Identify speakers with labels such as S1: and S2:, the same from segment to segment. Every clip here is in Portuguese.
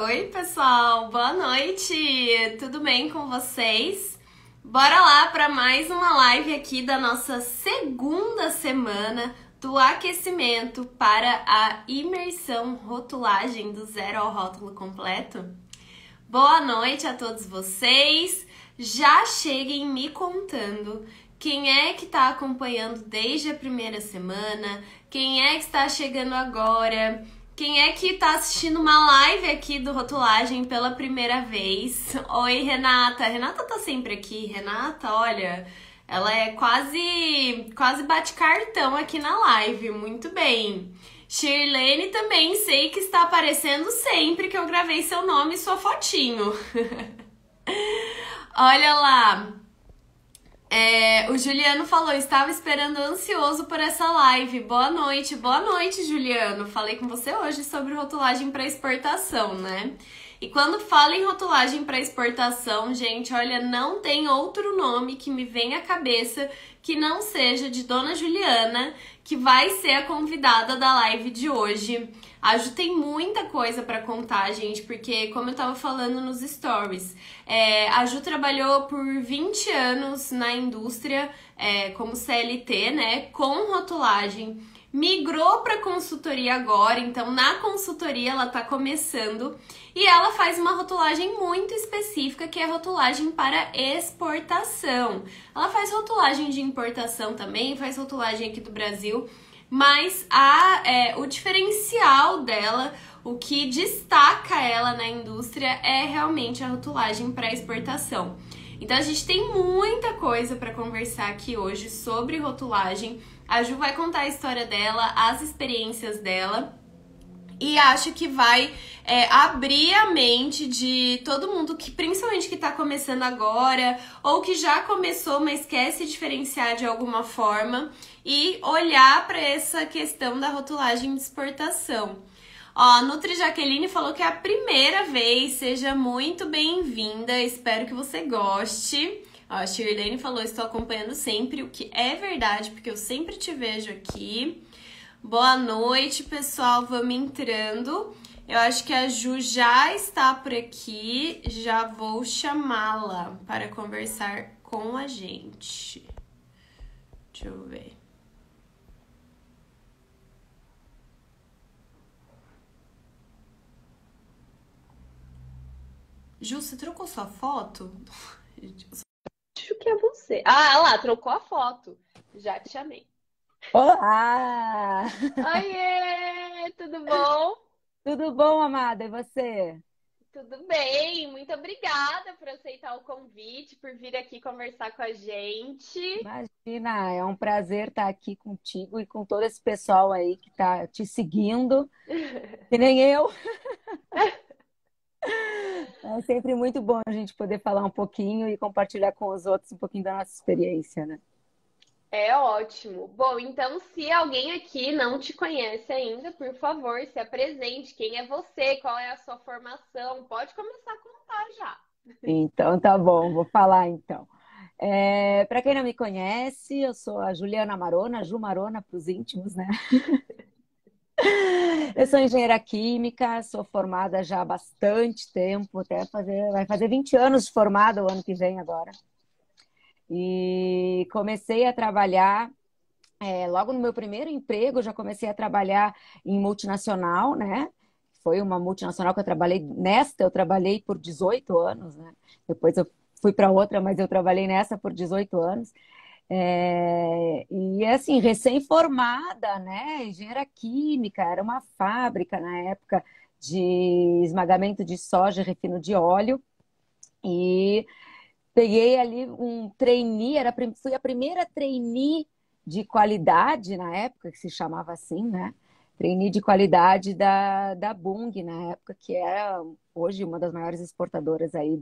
S1: Oi, pessoal, boa noite! Tudo bem com vocês? Bora lá para mais uma live aqui da nossa segunda semana do aquecimento para a imersão rotulagem do zero ao rótulo completo. Boa noite a todos vocês! Já cheguem me contando quem é que está acompanhando desde a primeira semana, quem é que está chegando agora. Quem é que tá assistindo uma live aqui do Rotulagem pela primeira vez? Oi, Renata. Renata tá sempre aqui. Renata, olha, ela é quase bate cartão aqui na live. Muito bem. Shirlene também sei que está aparecendo sempre que eu gravei seu nome e sua fotinho. Olha lá. O Juliano falou, estava esperando ansioso por essa live. Boa noite, Juliano. Falei com você hoje sobre rotulagem para exportação, né? E quando falo em rotulagem para exportação, gente, olha, não tem outro nome que me venha à cabeça que não seja de Dona Juliana, que vai ser a convidada da live de hoje. A Ju tem muita coisa para contar, gente, porque como eu tava falando nos stories, a Ju trabalhou por 20 anos na indústria como CLT, né, com rotulagem. Migrou para consultoria agora, então na consultoria ela tá começando e ela faz uma rotulagem muito específica que é rotulagem para exportação. Ela faz rotulagem de importação também, faz rotulagem aqui do Brasil, mas o diferencial dela, o que destaca ela na indústria é realmente a rotulagem para exportação. Então a gente tem muita coisa para conversar aqui hoje sobre rotulagem. A Ju vai contar a história dela, as experiências dela e acho que vai abrir a mente de todo mundo, que principalmente que está começando agora ou que já começou, mas quer se diferenciar de alguma forma e olhar para essa questão da rotulagem de exportação. Ó, Nutri Jaqueline falou que é a primeira vez, seja muito bem-vinda, espero que você goste. Ó, a Shirlene falou, estou acompanhando sempre, o que é verdade, porque eu sempre te vejo aqui. Boa noite, pessoal, vamos entrando. Eu acho que a Ju já está por aqui, já vou chamá-la para conversar com a gente. Deixa eu ver. Ju, você trocou sua foto?
S2: Acho que é você. Ah, lá, trocou a foto. Já te chamei.
S3: Olá!
S2: Oiê, tudo bom?
S3: Tudo bom, amada? E você?
S2: Tudo bem, muito obrigada por aceitar o convite, por vir aqui conversar com a gente.
S3: Imagina, é um prazer estar aqui contigo e com todo esse pessoal aí que está te seguindo, que nem eu. É sempre muito bom a gente poder falar um pouquinho e compartilhar com os outros um pouquinho da nossa experiência, né?
S2: É ótimo. Bom, então, se alguém aqui não te conhece ainda, por favor, se apresente. Quem é você? Qual é a sua formação? Pode começar a contar já.
S3: Então, tá bom, vou falar então. Para quem não me conhece, eu sou a Juliana Marona, Ju Marona para os íntimos, né? Eu sou engenheira química, sou formada já há bastante tempo, vai fazer 20 anos de formada o ano que vem agora. E comecei a trabalhar, logo no meu primeiro emprego, já comecei a trabalhar em multinacional, né? Foi uma multinacional que eu trabalhei por 18 anos, né? Depois eu fui para outra, mas eu trabalhei nessa por 18 anos. E assim, recém-formada, né? Engenheira química, era uma fábrica na época de esmagamento de soja e refino de óleo. E peguei ali um trainee, fui a primeira trainee de qualidade na época, que se chamava assim, né? Trainee de qualidade da Bunge na época, que era hoje uma das maiores exportadoras aí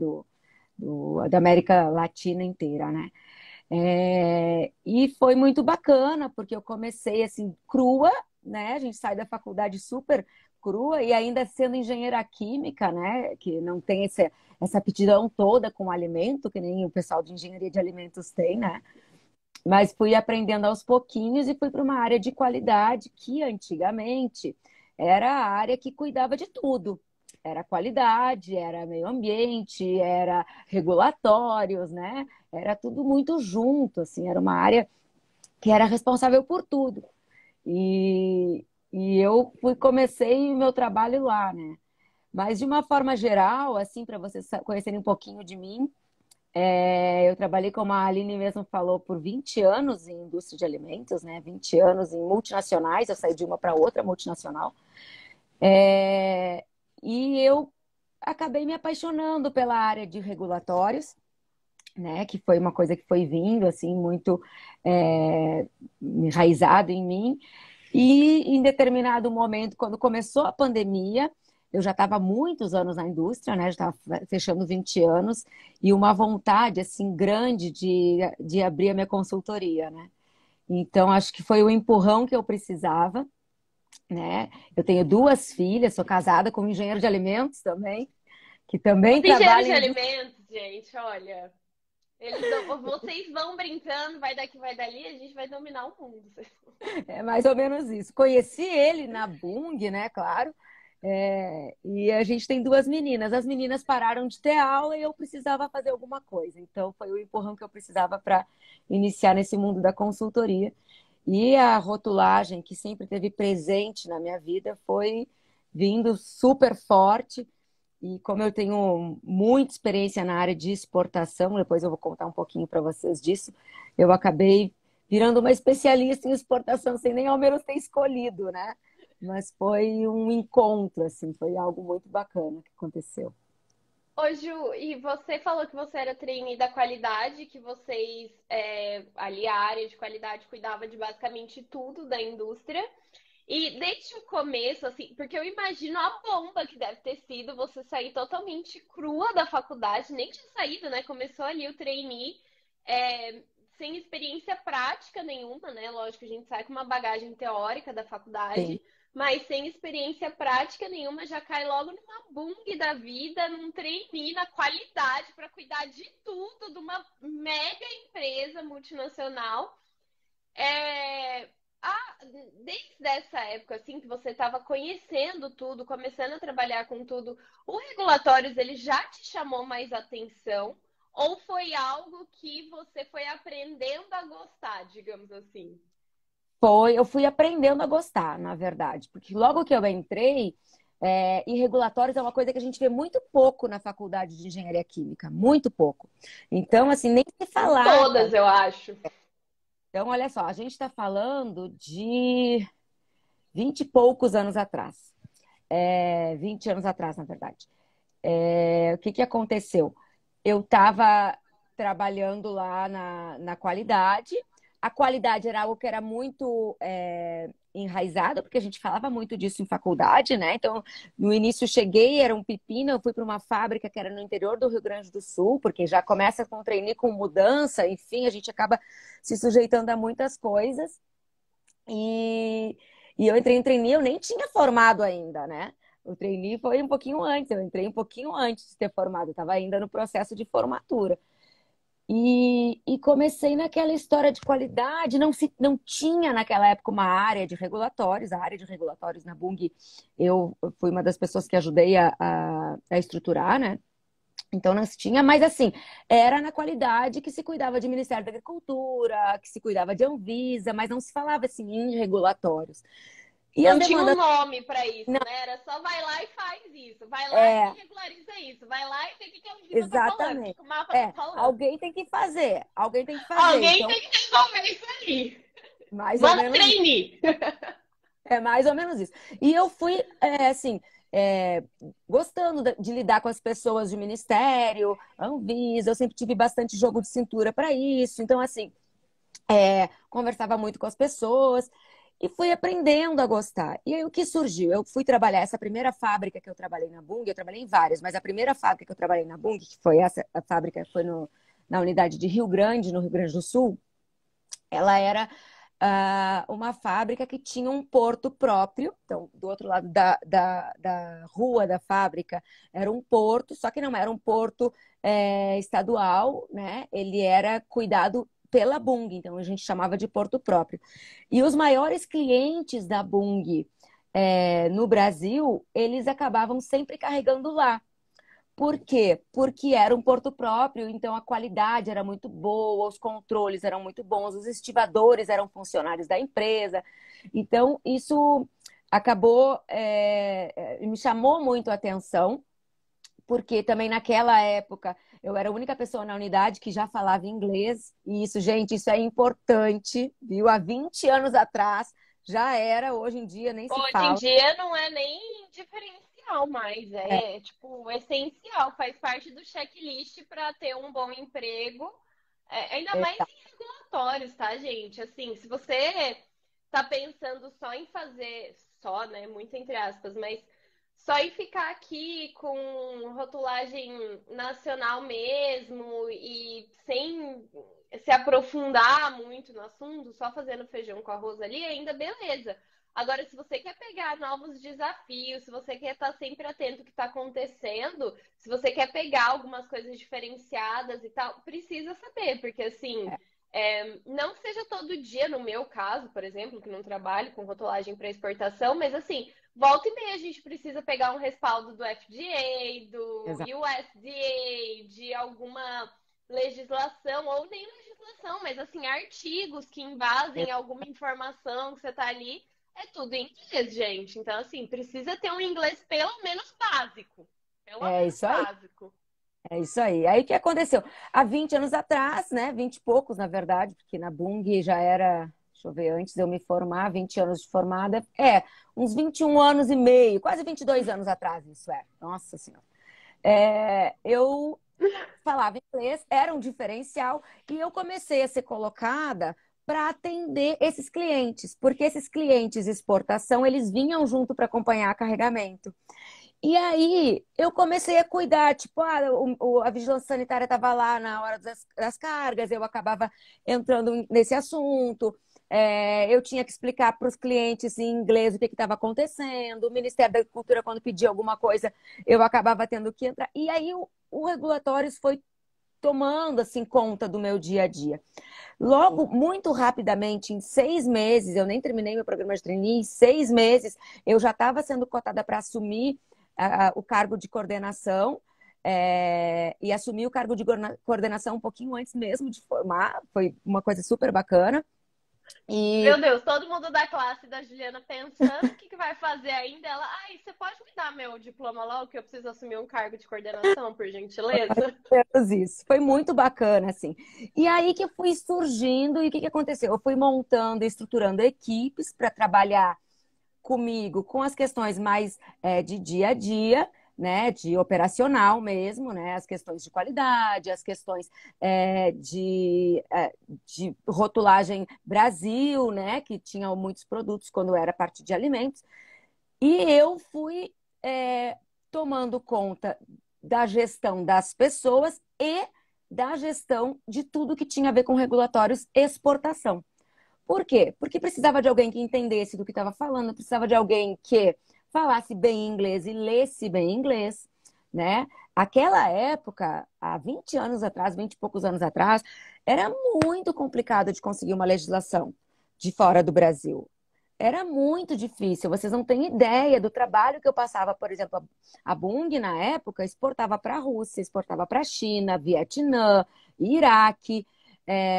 S3: da América Latina inteira, né? E foi muito bacana, porque eu comecei assim, crua, né? A gente sai da faculdade super crua e ainda sendo engenheira química, né? Que não tem essa aptidão toda com alimento, que nem o pessoal de engenharia de alimentos tem, né? Mas fui aprendendo aos pouquinhos e fui para uma área de qualidade que antigamente era a área que cuidava de tudo. era qualidade, era meio ambiente, era regulatórios, né? Era tudo muito junto, assim, era uma área que era responsável por tudo. E, e eu comecei meu trabalho lá, né? Mas de uma forma geral, assim, para vocês conhecerem um pouquinho de mim, eu trabalhei, como a Aline mesmo falou, por 20 anos em indústria de alimentos, né? 20 anos em multinacionais, eu saí de uma para outra multinacional. É, e eu acabei me apaixonando pela área de regulatórios, né? Que foi uma coisa que foi vindo, assim, muito enraizado em mim. E em determinado momento, quando começou a pandemia, eu já estava há muitos anos na indústria, né? Já estava fechando 20 anos, e uma vontade, assim, grande de abrir a minha consultoria, né? Então, acho que foi o empurrão que eu precisava, né? Eu tenho duas filhas, sou casada com um engenheiro de alimentos também, que também
S2: Os engenheiros
S3: trabalha
S2: de
S3: em...
S2: alimentos, gente, olha. Vocês vão brincando, vai daqui, vai dali, a gente vai dominar o mundo.
S3: É mais ou menos isso. Conheci ele na Bung, né? Claro. E a gente tem duas meninas. As meninas pararam de ter aula e eu precisava fazer alguma coisa. Então, foi o empurrão que eu precisava para iniciar nesse mundo da consultoria. E a rotulagem, que sempre esteve presente na minha vida, foi vindo super forte. E como eu tenho muita experiência na área de exportação, depois eu vou contar um pouquinho para vocês disso, eu acabei virando uma especialista em exportação, sem nem ao menos ter escolhido, né? Mas foi um encontro, assim, foi algo muito bacana que aconteceu.
S2: Ô, Ju, e você falou que você era trainee da qualidade, que vocês, ali a área de qualidade cuidava de basicamente tudo da indústria. E desde o começo, assim, porque eu imagino a bomba que deve ter sido você sair totalmente crua da faculdade, nem tinha saído, né? Começou ali o trainee, é, sem experiência prática nenhuma, né? Lógico, a gente sai com uma bagagem teórica da
S3: Sim.
S2: faculdade, mas sem experiência prática nenhuma, já cai logo numa bung da vida, num trainee na qualidade para cuidar de tudo de uma mega empresa multinacional. É, ah, desde essa época, assim, que você estava conhecendo tudo, começando a trabalhar com tudo, o regulatórios, ele já te chamou mais atenção? Ou foi algo que você foi aprendendo a gostar, digamos assim?
S3: Eu fui aprendendo a gostar, na verdade, porque logo que eu entrei, e regulatórios é uma coisa que a gente vê muito pouco na faculdade de engenharia química, muito pouco. Então, assim, nem se
S2: Em
S3: falava.
S2: todas, eu acho.
S3: Então, olha só, a gente está falando de 20 e poucos anos atrás. 20 anos atrás, na verdade. O que que aconteceu? Eu estava trabalhando lá na qualidade. A qualidade era algo que era muito enraizado, porque a gente falava muito disso em faculdade, né? Então, no início eu cheguei, era um pepino, eu fui para uma fábrica que era no interior do Rio Grande do Sul, porque já começa com trainee com mudança, enfim, a gente acaba se sujeitando a muitas coisas. E, e eu entrei em trainee, eu nem tinha formado ainda, né? O trainee foi um pouquinho antes, eu entrei um pouquinho antes de ter formado, eu estava ainda no processo de formatura. E comecei naquela história de qualidade, não tinha naquela época uma área de regulatórios, a área de regulatórios na Bung, eu fui uma das pessoas que ajudei a estruturar, né? Então não se tinha, mas assim, era na qualidade que se cuidava de Ministério da Agricultura, que se cuidava de Anvisa, mas não se falava assim em regulatórios. E as
S2: Não tinha um
S3: demandas.
S2: nome para isso,
S3: Não,
S2: né? Era só vai lá e faz isso, vai lá e
S3: é,
S2: me regulariza isso, vai lá e vê o que que a Anvisa tá falando, o que
S3: exatamente.
S2: que o mapa tá falando.
S3: Alguém tem que fazer, alguém tem que fazer.
S2: Alguém
S3: Então,
S2: tem que resolver isso aí.
S3: mais ou
S2: Vamos
S3: menos isso.
S2: trainee.
S3: É mais ou menos isso. E eu fui, assim, gostando de lidar com as pessoas de ministério, Anvisa, eu sempre tive bastante jogo de cintura para isso. Então, assim, conversava muito com as pessoas e fui aprendendo a gostar. E aí o que surgiu? Eu fui trabalhar essa primeira fábrica que eu trabalhei na Bung, eu trabalhei em várias, mas a primeira fábrica que eu trabalhei na Bung, que foi essa, a fábrica foi na unidade de Rio Grande, no Rio Grande do Sul, ela era uma fábrica que tinha um porto próprio. Então, do outro lado da rua da fábrica era um porto, só que não era um porto estadual, né? Ele era cuidado pela Bung, então a gente chamava de porto próprio. E os maiores clientes da Bung no Brasil, eles acabavam sempre carregando lá. Por quê? Porque era um porto próprio, então a qualidade era muito boa, os controles eram muito bons, os estivadores eram funcionários da empresa. Então, isso acabou, me chamou muito a atenção, porque também naquela época eu era a única pessoa na unidade que já falava inglês, e isso, gente, isso é importante, viu? Há 20 anos atrás já era, hoje em dia nem se
S2: Hoje em
S3: fala.
S2: dia não é nem diferencial mais, é tipo essencial, faz parte do checklist para ter um bom emprego, ainda mais
S3: É,
S2: em regulatórios, tá, gente? Assim, se você tá pensando só em fazer, só, né, muito entre aspas, mas só em ficar aqui com rotulagem nacional mesmo e sem se aprofundar muito no assunto, só fazendo feijão com arroz ali, ainda beleza. Agora, se você quer pegar novos desafios, se você quer estar sempre atento ao que está acontecendo, se você quer pegar algumas coisas diferenciadas e tal, precisa saber, porque assim, não seja todo dia, no meu caso, por exemplo, que não trabalho com rotulagem para exportação, mas assim, volta e meia a gente precisa pegar um respaldo do FDA, do
S3: exato.
S2: USDA, de alguma legislação, ou nem legislação, mas assim, artigos que embasem alguma informação que você está ali. É tudo em inglês, gente. Então, assim, precisa ter um inglês pelo menos básico. Pelo
S3: É
S2: menos
S3: isso aí.
S2: básico.
S3: É isso aí. Aí o que aconteceu? Há 20 anos atrás, né? 20 e poucos, na verdade, porque na Bung já era, deixa eu ver, antes de eu me formar, 20 anos de formada. Uns 21 anos e meio, quase 22 anos atrás, isso é. Nossa Senhora. Eu falava inglês, era um diferencial, e eu comecei a ser colocada para atender esses clientes, porque esses clientes de exportação, eles vinham junto para acompanhar carregamento. E aí eu comecei a cuidar, tipo, a vigilância sanitária estava lá na hora das cargas, eu acabava entrando nesse assunto. Eu tinha que explicar para os clientes em inglês o que estava acontecendo. O Ministério da Cultura, quando pedia alguma coisa, eu acabava tendo que entrar. E aí o regulatórios foi tomando assim conta do meu dia a dia. Logo, muito rapidamente, em 6 meses, eu nem terminei meu programa de trainee, em 6 meses eu já estava sendo cotada para assumir o cargo de coordenação, e assumi o cargo de coordenação um pouquinho antes mesmo de formar, foi uma coisa super bacana.
S2: Meu
S3: E
S2: Deus, todo mundo da classe da Juliana pensando o que vai fazer ainda. Ela, você pode me dar meu diploma logo que eu preciso assumir um cargo de coordenação, por gentileza?
S3: menos isso, foi muito bacana, assim. E aí que eu fui surgindo, e o que aconteceu? Eu fui montando e estruturando equipes para trabalhar comigo com as questões mais de dia a dia, né, de operacional mesmo, né, as questões de qualidade, as questões de rotulagem Brasil, né, que tinha muitos produtos quando era parte de alimentos. E eu fui tomando conta da gestão das pessoas e da gestão de tudo que tinha a ver com regulatórios exportação. Por quê? Porque precisava de alguém que entendesse do que estava falando, precisava de alguém que falasse bem inglês e lesse bem inglês, né? Aquela época, há 20 anos atrás, 20 e poucos anos atrás, era muito complicado de conseguir uma legislação de fora do Brasil. Era muito difícil. Vocês não têm ideia do trabalho que eu passava. Por exemplo, a Bung, na época, exportava para a Rússia, exportava para a China, Vietnã, Iraque,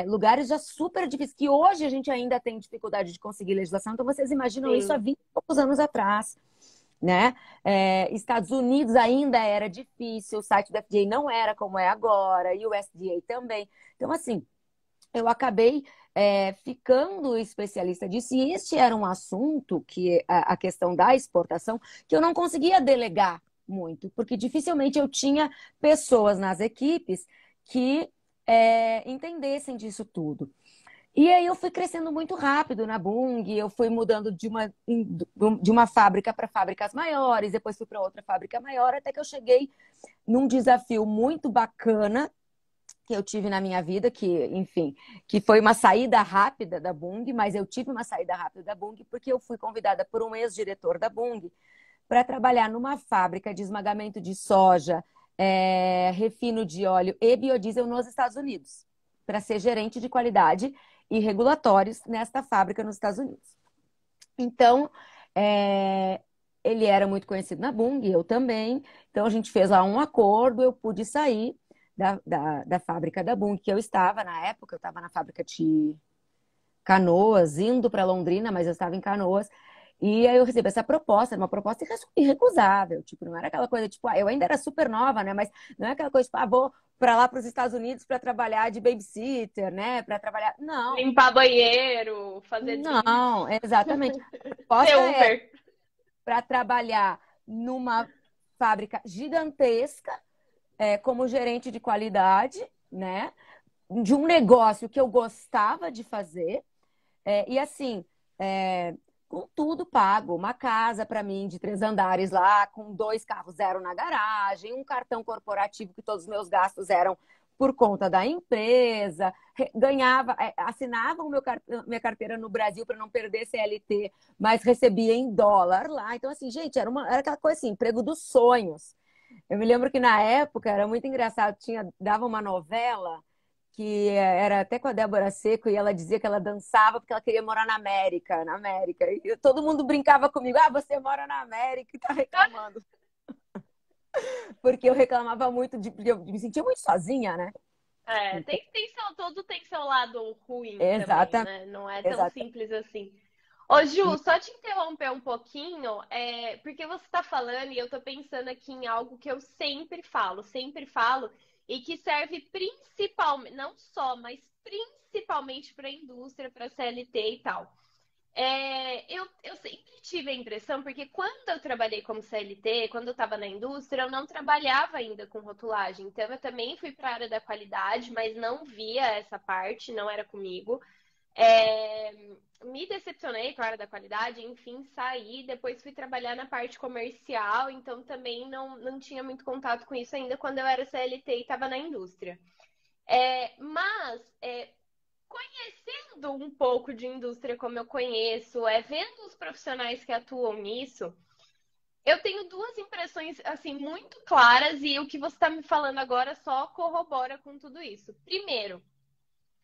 S3: lugares já super difíceis, que hoje a gente ainda tem dificuldade de conseguir legislação. Então, vocês imaginam isso há
S2: Sim.
S3: 20 e poucos anos atrás, né? Estados Unidos ainda era difícil, o site do FDA não era como é agora, e o USDA também. Então, assim, eu acabei ficando especialista disso, e este era um assunto, que a questão da exportação, que eu não conseguia delegar muito, porque dificilmente eu tinha pessoas nas equipes que entendessem disso tudo. E aí eu fui crescendo muito rápido na Bung, eu fui mudando de uma fábrica para fábricas maiores, depois fui para outra fábrica maior, até que eu cheguei num desafio muito bacana que eu tive na minha vida, que, enfim, que foi uma saída rápida da Bung, mas eu tive uma saída rápida da Bung porque eu fui convidada por um ex-diretor da Bung para trabalhar numa fábrica de esmagamento de soja, refino de óleo e biodiesel nos Estados Unidos, para ser gerente de qualidade e regulatórios nesta fábrica nos Estados Unidos. Então, É, ele era muito conhecido na Bung, eu também. Então a gente fez lá um acordo, eu pude sair da fábrica da Bung, que eu estava na época, eu estava na fábrica de Canoas, indo para Londrina, mas eu estava em Canoas. E aí eu recebi essa proposta, era uma proposta irrecusável, tipo, não era aquela coisa, tipo, eu ainda era super nova, né, mas não é aquela coisa, tipo, vou para lá para os Estados Unidos para trabalhar de babysitter, né, para trabalhar, não,
S2: Limpar banheiro, fazer drink,
S3: não, exatamente. A
S2: ser
S3: proposta é
S2: Uber.
S3: para trabalhar numa fábrica gigantesca, como gerente de qualidade, né, de um negócio que eu gostava de fazer, e assim, é, com tudo pago, uma casa para mim de 3 andares lá, com 2 carros zero na garagem, um cartão corporativo que todos os meus gastos eram por conta da empresa, ganhava, assinava minha carteira no Brasil para não perder CLT, mas recebia em dólar lá. Então, assim, gente, era aquela coisa assim, emprego dos sonhos. Eu me lembro que na época era muito engraçado, dava uma novela que era até com a Débora Seco, e ela dizia que ela dançava porque ela queria morar na América, na América. E todo mundo brincava comigo, você mora na América e tá reclamando. Porque eu reclamava muito, porque eu me sentia muito sozinha, né?
S2: É,
S3: Então,
S2: todo tem seu lado ruim também,
S3: exatamente,
S2: né? Não é tão
S3: exatamente.
S2: simples assim. Ô, Ju, só te interromper um pouquinho, porque você está falando e eu tô pensando aqui em algo que eu sempre falo, e que serve principalmente, não só, mas principalmente para a indústria, para a CLT e tal. Eu sempre tive a impressão, porque quando eu trabalhei como CLT, quando eu estava na indústria, eu não trabalhava ainda com rotulagem. Então, eu também fui para a área da qualidade, mas não via essa parte, não era comigo. É, Me decepcionei com a área da qualidade, enfim, saí. Depois fui trabalhar na parte comercial, então também não tinha muito contato com isso ainda quando eu era CLT e estava na indústria. Mas, conhecendo um pouco de indústria como eu conheço, vendo os profissionais que atuam nisso, eu tenho duas impressões assim muito claras e o que você está me falando agora só corrobora com tudo isso. Primeiro,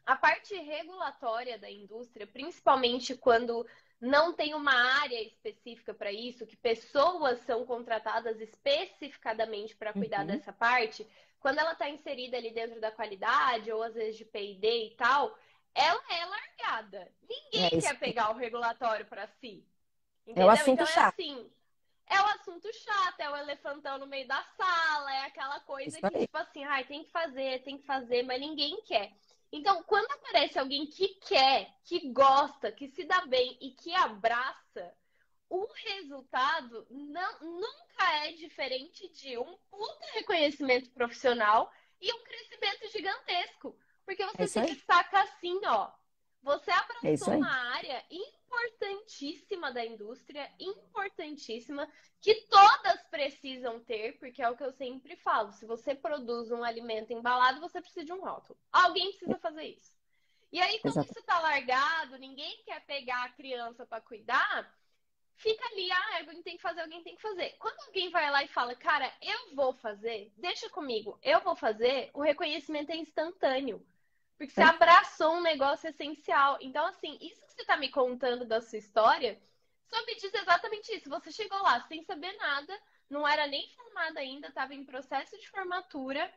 S2: a parte regulatória da indústria, principalmente quando não tem uma área específica para isso, que pessoas são contratadas especificadamente para cuidar
S3: Uhum.
S2: dessa parte, quando ela está inserida ali dentro da qualidade, ou às vezes de P&D e tal, ela é largada.
S3: É
S2: Ninguém
S3: isso
S2: quer
S3: aí.
S2: pegar o regulatório para si,
S3: É o
S2: entendeu?
S3: assunto
S2: Então é
S3: chato.
S2: assim, é o assunto chato, é o elefantão no meio da sala, é aquela coisa
S3: Isso
S2: que,
S3: aí.
S2: tipo assim, ai, tem que fazer, mas ninguém quer. Então, quando aparece alguém que quer, que gosta, que se dá bem e que abraça, o resultado nunca é diferente de um puta reconhecimento profissional e um crescimento gigantesco. Porque
S3: É
S2: você
S3: isso
S2: se
S3: aí.
S2: destaca assim, ó. Você
S3: É isso
S2: abraçou
S3: aí.
S2: uma área importantíssima da indústria, importantíssima, que todas precisam ter, porque é o que eu sempre falo: se você produz um alimento embalado, você precisa de um rótulo. Alguém precisa fazer isso. E aí, quando
S3: Exato.
S2: isso tá largado, ninguém quer pegar a criança para cuidar, fica ali, alguém tem que fazer, alguém tem que fazer. Quando alguém vai lá e fala, cara, eu vou fazer, deixa comigo, eu vou fazer, o reconhecimento é instantâneo. Porque você
S3: É,
S2: abraçou um negócio essencial. Então, assim, isso que você tá me contando da sua história, só me diz exatamente isso. Você chegou lá sem saber nada, não era nem formada ainda, estava em processo de formatura,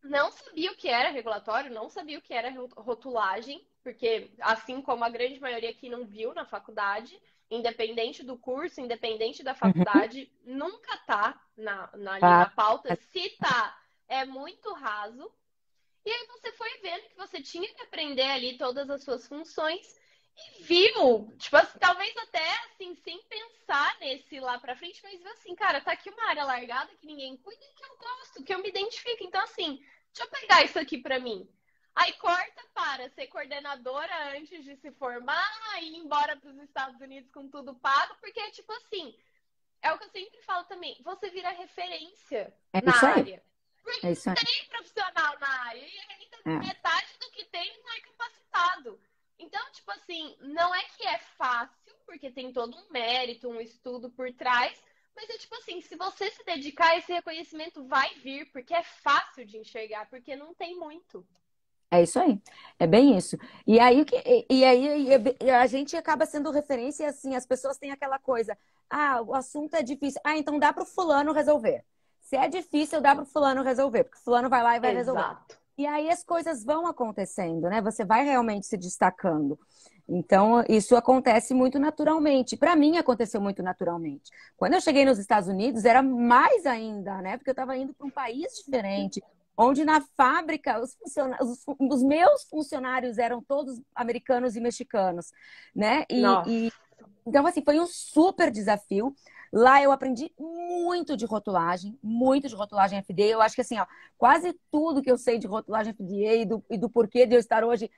S2: não sabia o que era regulatório, não sabia o que era rotulagem, porque assim como a grande maioria aqui não viu na faculdade, independente do curso, independente da
S3: uhum.
S2: faculdade, nunca tá ali na
S3: Tá.
S2: pauta. Se tá, é muito raso. E aí você foi vendo que você tinha que aprender ali todas as suas funções e viu, tipo assim, talvez até assim, sem pensar nesse lá pra frente, mas viu assim, cara, tá aqui uma área largada que ninguém cuida, que eu gosto, que eu me identifico. Então, assim, deixa eu pegar isso aqui pra mim. Aí corta para ser coordenadora antes de se formar e ir embora para os Estados Unidos com tudo pago, porque, tipo assim, é o que eu sempre falo também, você vira referência
S3: É
S2: na
S3: isso aí.
S2: área. Porque
S3: É
S2: não
S3: isso aí.
S2: tem profissional na área. E ainda
S3: É.
S2: metade do que tem não é capacitado. Então, tipo assim, não é que é fácil, porque tem todo um mérito, um estudo por trás, mas é tipo assim, se você se dedicar, esse reconhecimento vai vir, porque é fácil de enxergar, porque não tem muito.
S3: É isso aí. É bem isso. E aí a gente acaba sendo referência assim, as pessoas têm aquela coisa, o assunto é difícil. Então dá para o fulano resolver. Se é difícil, dá para o fulano resolver, porque fulano vai lá e vai resolver.
S2: Exato.
S3: E aí as coisas vão acontecendo, né? Você vai realmente se destacando. Então, isso acontece muito naturalmente. Para mim, aconteceu muito naturalmente. Quando eu cheguei nos Estados Unidos, era mais ainda, né? Porque eu estava indo para um país diferente, onde na fábrica os meus funcionários eram todos americanos e mexicanos, né?
S2: Nossa.
S3: Então, assim, foi um super desafio. Lá eu aprendi muito de rotulagem FDA. Eu acho que, assim, ó, quase tudo que eu sei de rotulagem FDA e do porquê de eu estar hoje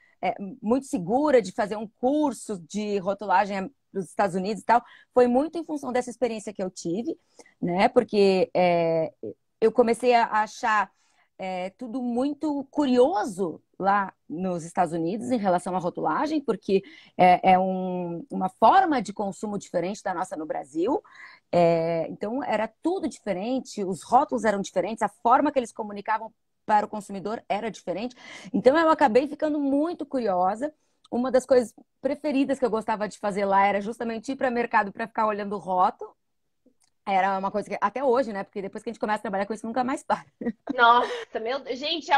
S3: muito segura de fazer um curso de rotulagem dos Estados Unidos e tal, foi muito em função dessa experiência que eu tive, né? Porque eu comecei a achar tudo muito curioso lá nos Estados Unidos em relação à rotulagem, porque uma forma de consumo diferente da nossa no Brasil. Então, era tudo diferente, os rótulos eram diferentes, a forma que eles comunicavam para o consumidor era diferente. Então, eu acabei ficando muito curiosa. Uma das coisas preferidas que eu gostava de fazer lá era justamente ir para o mercado para ficar olhando o rótulo. Era uma coisa que, até hoje, né? Porque depois que a gente começa a trabalhar com isso, nunca mais para.
S2: Nossa, meu Deus. Gente,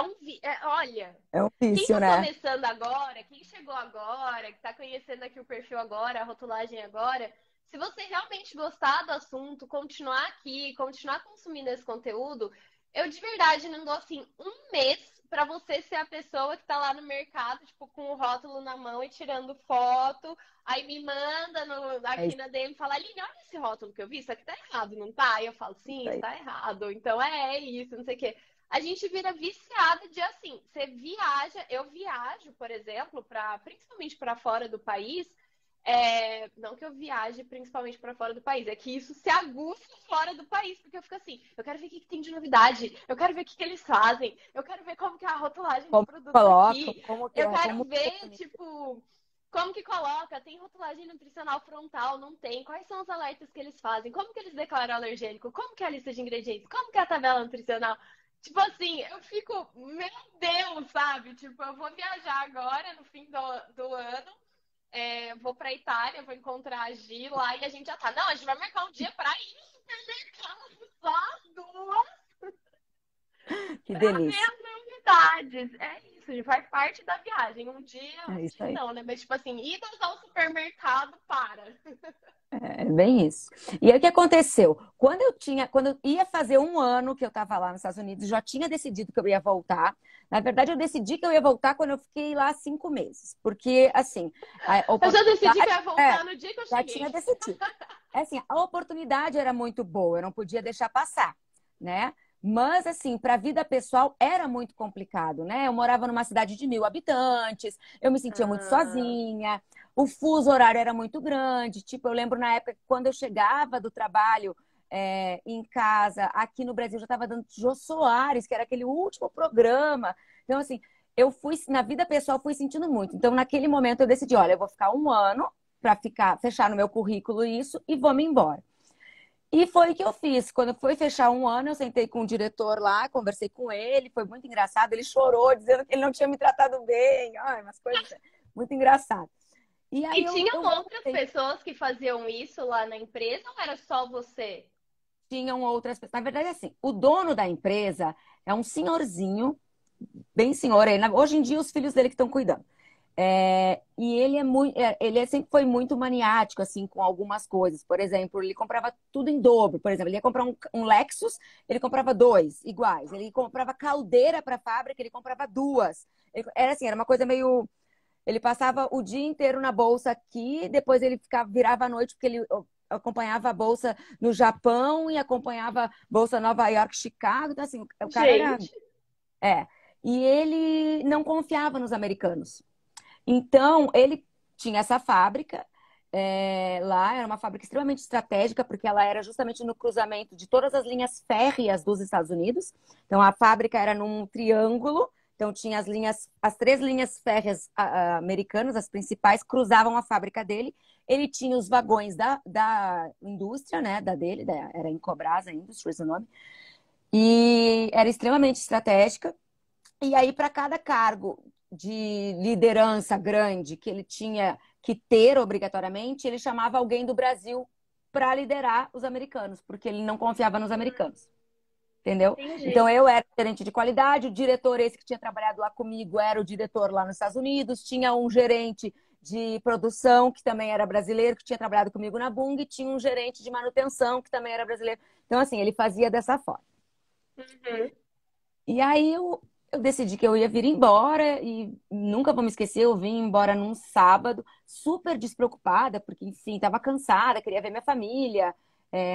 S2: olha,
S3: É um
S2: quem
S3: vício,
S2: tá
S3: né?
S2: começando agora, quem chegou agora, que tá conhecendo aqui o perfil agora, a rotulagem agora, se você realmente gostar do assunto, continuar aqui, continuar consumindo esse conteúdo, eu de verdade não dou assim um mês pra você ser a pessoa que tá lá no mercado, tipo, com o rótulo na mão e tirando foto, aí me manda
S3: É
S2: aqui
S3: isso
S2: na DM e fala, Aline, olha esse rótulo que eu vi, isso aqui tá errado, não tá? Aí eu falo, sim,
S3: aí.
S2: está errado, então é isso, não sei o quê. A gente vira viciada de assim, você viaja, eu viajo, por exemplo, principalmente para fora do país, não que eu viaje principalmente para fora do país, é que isso se aguça fora do país, porque eu fico assim, eu quero ver o que tem de novidade, eu quero ver o que eles fazem, eu quero ver como que é a rotulagem dos
S3: Como
S2: produtos
S3: colocam,
S2: aqui,
S3: como que
S2: eu
S3: é,
S2: quero
S3: como que
S2: ver, tipo, como que coloca, tem rotulagem nutricional frontal, não tem, quais são os alertas que eles fazem, como que eles declaram alergênico, como que é a lista de ingredientes, como que é a tabela nutricional. Tipo assim, eu fico, meu Deus, sabe? Tipo, eu vou viajar agora, no fim do ano, vou pra Itália, vou encontrar a Gi lá e a gente já tá. Não, a gente vai marcar um dia pra ir no supermercado, só duas,
S3: que
S2: pra ver
S3: delícia.
S2: as novidades. É isso, gente, faz parte da viagem.
S3: É
S2: Um
S3: isso
S2: dia
S3: aí.
S2: não, né? Mas, tipo assim, idas ao supermercado, para.
S3: É bem isso. E aí o que aconteceu? Quando eu ia fazer um ano que eu estava lá nos Estados Unidos, já tinha decidido que eu ia voltar. Na verdade, eu decidi que eu ia voltar quando eu fiquei lá 5 meses, porque assim, a
S2: Eu já decidi que
S3: oportunidade
S2: eu ia voltar no dia que eu
S3: já tinha
S2: cheguei.
S3: decidido. Assim, a oportunidade era muito boa, eu não podia deixar passar, né? Mas, assim, para a vida pessoal era muito complicado, né? Eu morava numa cidade de 1.000 habitantes, eu me sentia muito
S2: Ah,
S3: sozinha, o fuso horário era muito grande. Tipo, eu lembro na época que quando eu chegava do trabalho em casa, aqui no Brasil já estava dando Jô Soares, que era aquele último programa. Então, assim, na vida pessoal, fui sentindo muito. Então, naquele momento, eu decidi: olha, eu vou ficar um ano para fechar no meu currículo isso e vou me embora. E foi o que eu fiz. Quando eu fui fechar um ano, eu sentei com o diretor lá, conversei com ele, foi muito engraçado. Ele chorou, dizendo que ele não tinha me tratado bem. Ai, umas coisas muito engraçadas. E aí
S2: e
S3: eu
S2: tinham outras
S3: voltei.
S2: pessoas que faziam isso lá na empresa ou era só você?
S3: Tinham outras pessoas. Na verdade, assim, o dono da empresa é um senhorzinho, bem senhor. Hoje em dia, os filhos dele que estão cuidando. E sempre foi muito maniático assim com algumas coisas. Por exemplo, ele comprava tudo em dobro. Por exemplo, ele ia comprar um Lexus, ele comprava dois iguais. Ele comprava caldeira para a fábrica, ele comprava duas. Era assim, era uma coisa meio. Ele passava o dia inteiro na bolsa aqui, depois ele virava à noite porque ele acompanhava a bolsa no Japão e acompanhava a bolsa Nova York, Chicago. Então assim, o cara era.
S2: Gente,
S3: É. E ele não confiava nos americanos. Então, ele tinha essa fábrica lá, era uma fábrica extremamente estratégica, porque ela era justamente no cruzamento de todas as linhas férreas dos Estados Unidos. Então, a fábrica era num triângulo, então tinha as 3 linhas férreas americanas, as principais, cruzavam a fábrica dele. Ele tinha os vagões da indústria, né, era Incobrasa Industries o nome, e era extremamente estratégica. E aí, para cada cargo de liderança grande que ele tinha que ter obrigatoriamente, ele chamava alguém do Brasil para liderar os americanos, porque ele não confiava nos americanos. Entendeu? Então
S2: Entendi.
S3: eu era gerente de qualidade, o diretor esse que tinha trabalhado lá comigo era o diretor lá nos Estados Unidos, tinha um gerente de produção que também era brasileiro, que tinha trabalhado comigo na Bung, e tinha um gerente de manutenção que também era brasileiro. Então, assim, ele fazia dessa forma.
S2: Uhum.
S3: E aí eu decidi que eu ia vir embora e nunca vou me esquecer, eu vim embora num sábado, super despreocupada, porque, enfim, estava cansada, queria ver minha família,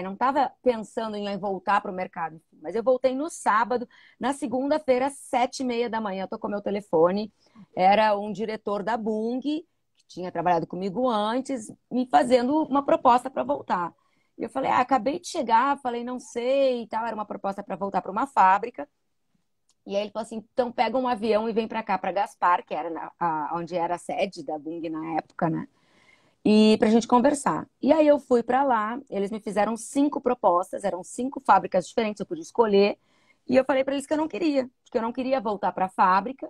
S3: não estava pensando em voltar para o mercado. Enfim. Mas eu voltei no sábado, na segunda-feira, às 7h30 da manhã, tocou meu telefone, era um diretor da Bung, que tinha trabalhado comigo antes, me fazendo uma proposta para voltar. E eu falei, acabei de chegar, falei, não sei e tal, era uma proposta para voltar para uma fábrica. E aí ele falou assim, então pega um avião e vem para cá, para Gaspar, que era onde era a sede da Bung na época, né? E para a gente conversar. E aí eu fui para lá, eles me fizeram 5 propostas, eram 5 fábricas diferentes, eu podia escolher. E eu falei para eles que eu não queria, porque eu não queria voltar para a fábrica.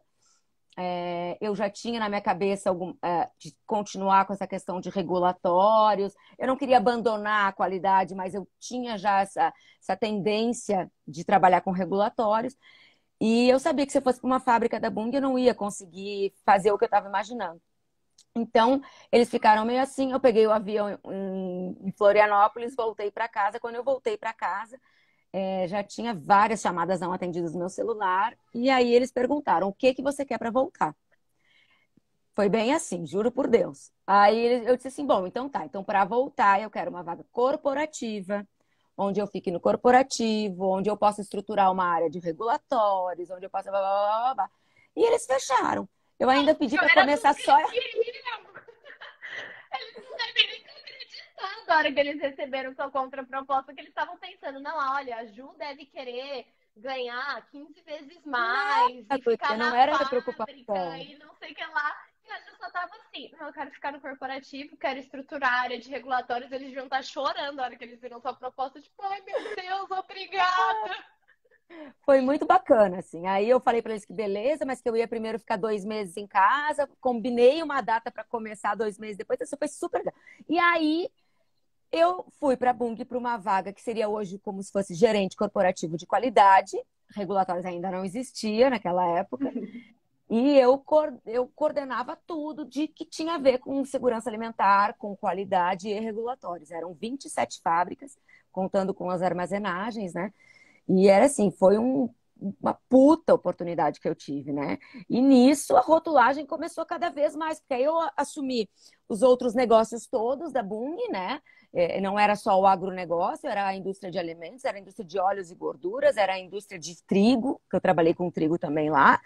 S3: Eu já tinha na minha cabeça de continuar com essa questão de regulatórios. Eu não queria abandonar a qualidade, mas eu tinha já essa tendência de trabalhar com regulatórios. E eu sabia que se eu fosse para uma fábrica da Bung, eu não ia conseguir fazer o que eu estava imaginando. Então, eles ficaram meio assim. Eu peguei o avião em Florianópolis, voltei para casa. Quando eu voltei para casa, já tinha várias chamadas não atendidas no meu celular. E aí eles perguntaram: o que que você quer para voltar? Foi bem assim, juro por Deus. Aí eu disse assim: bom, então tá. Então, para voltar, eu quero uma vaga corporativa, onde eu fique no corporativo, onde eu possa estruturar uma área de regulatórios, onde eu possa. Blá, blá, blá, blá, blá. E eles fecharam. Eu ainda pedi para
S2: Era tudo
S3: começar
S2: que
S3: só.
S2: eles queriam. Eles não devem nem estar acreditando na hora que eles receberam sua contraproposta, que eles estavam pensando, não, olha, a Ju deve querer ganhar 15 vezes mais
S3: Nada,
S2: e ficar
S3: não
S2: na
S3: era minha
S2: fábrica
S3: preocupação.
S2: e não sei o que lá. E a Ju só tava assim, não, eu quero ficar no corporativo, quero estruturar a área de regulatórios. Eles deviam estar chorando na hora que eles viram sua proposta, tipo, ai meu Deus, obrigada.
S3: Foi muito bacana, assim. Aí eu falei para eles que beleza, mas que eu ia primeiro ficar 2 meses em casa. Combinei uma data para começar 2 meses depois. Isso foi super legal. E aí eu fui para a Bung para uma vaga que seria hoje como se fosse gerente corporativo de qualidade. Regulatórios ainda não existia naquela época. E eu coordenava tudo de que tinha a ver com segurança alimentar, com qualidade e regulatórios. Eram 27 fábricas, contando com as armazenagens, né? E era assim, foi uma puta oportunidade que eu tive, né? E nisso a rotulagem começou cada vez mais, porque aí eu assumi os outros negócios todos da Bung, né? Não era só o agronegócio, era a indústria de alimentos, era a indústria de óleos e gorduras, era a indústria de trigo, que eu trabalhei com trigo também lá,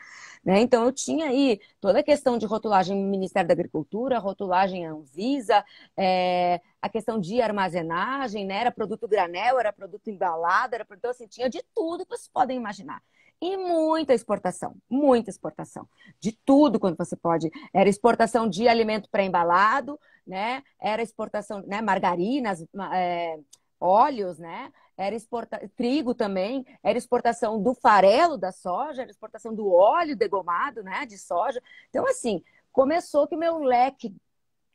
S3: né? Então eu tinha aí toda a questão de rotulagem no Ministério da Agricultura, rotulagem Anvisa, a questão de armazenagem, né? Era produto granel, era produto embalado, era produto assim, tinha de tudo que vocês podem imaginar. E muita exportação. De tudo quando você pode. Era exportação de alimento pré-embalado, né? Era exportação, né? Margarinas, óleos, né? Trigo também, era exportação do farelo da soja, era exportação do óleo degomado, né? De soja. Então, assim, começou que o meu leque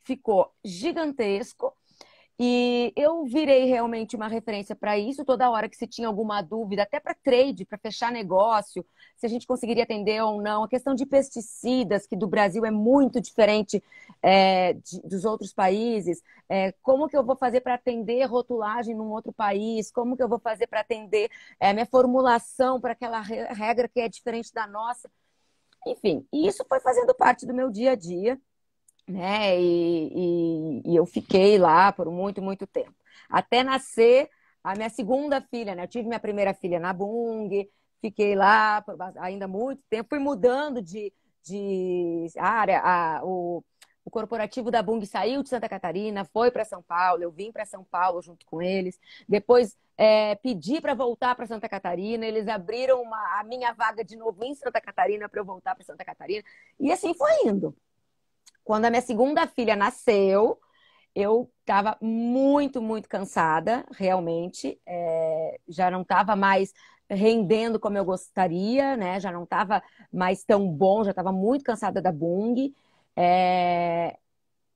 S3: ficou gigantesco e eu virei realmente uma referência para isso. Toda hora que se tinha alguma dúvida, até para trade, para fechar negócio, se a gente conseguiria atender ou não. A questão de pesticidas, que do Brasil é muito diferente dos outros países. Como que eu vou fazer para atender rotulagem num outro país? Como que eu vou fazer para atender minha formulação para aquela regra que é diferente da nossa? Enfim, e isso foi fazendo parte do meu dia a dia, né? E eu fiquei lá por muito, muito tempo. Até nascer a minha segunda filha, né? Eu tive minha primeira filha na Bung, fiquei lá por ainda muito tempo, fui mudando de área. O corporativo da Bung saiu de Santa Catarina, foi para São Paulo, eu vim para São Paulo junto com eles. Depois pedi para voltar para Santa Catarina, eles abriram a minha vaga de novo em Santa Catarina para eu voltar para Santa Catarina. E assim foi indo. Quando a minha segunda filha nasceu, eu estava muito, muito cansada, realmente. Já não estava mais rendendo como eu gostaria, né? Já não estava mais tão bom, já estava muito cansada da Bung. É,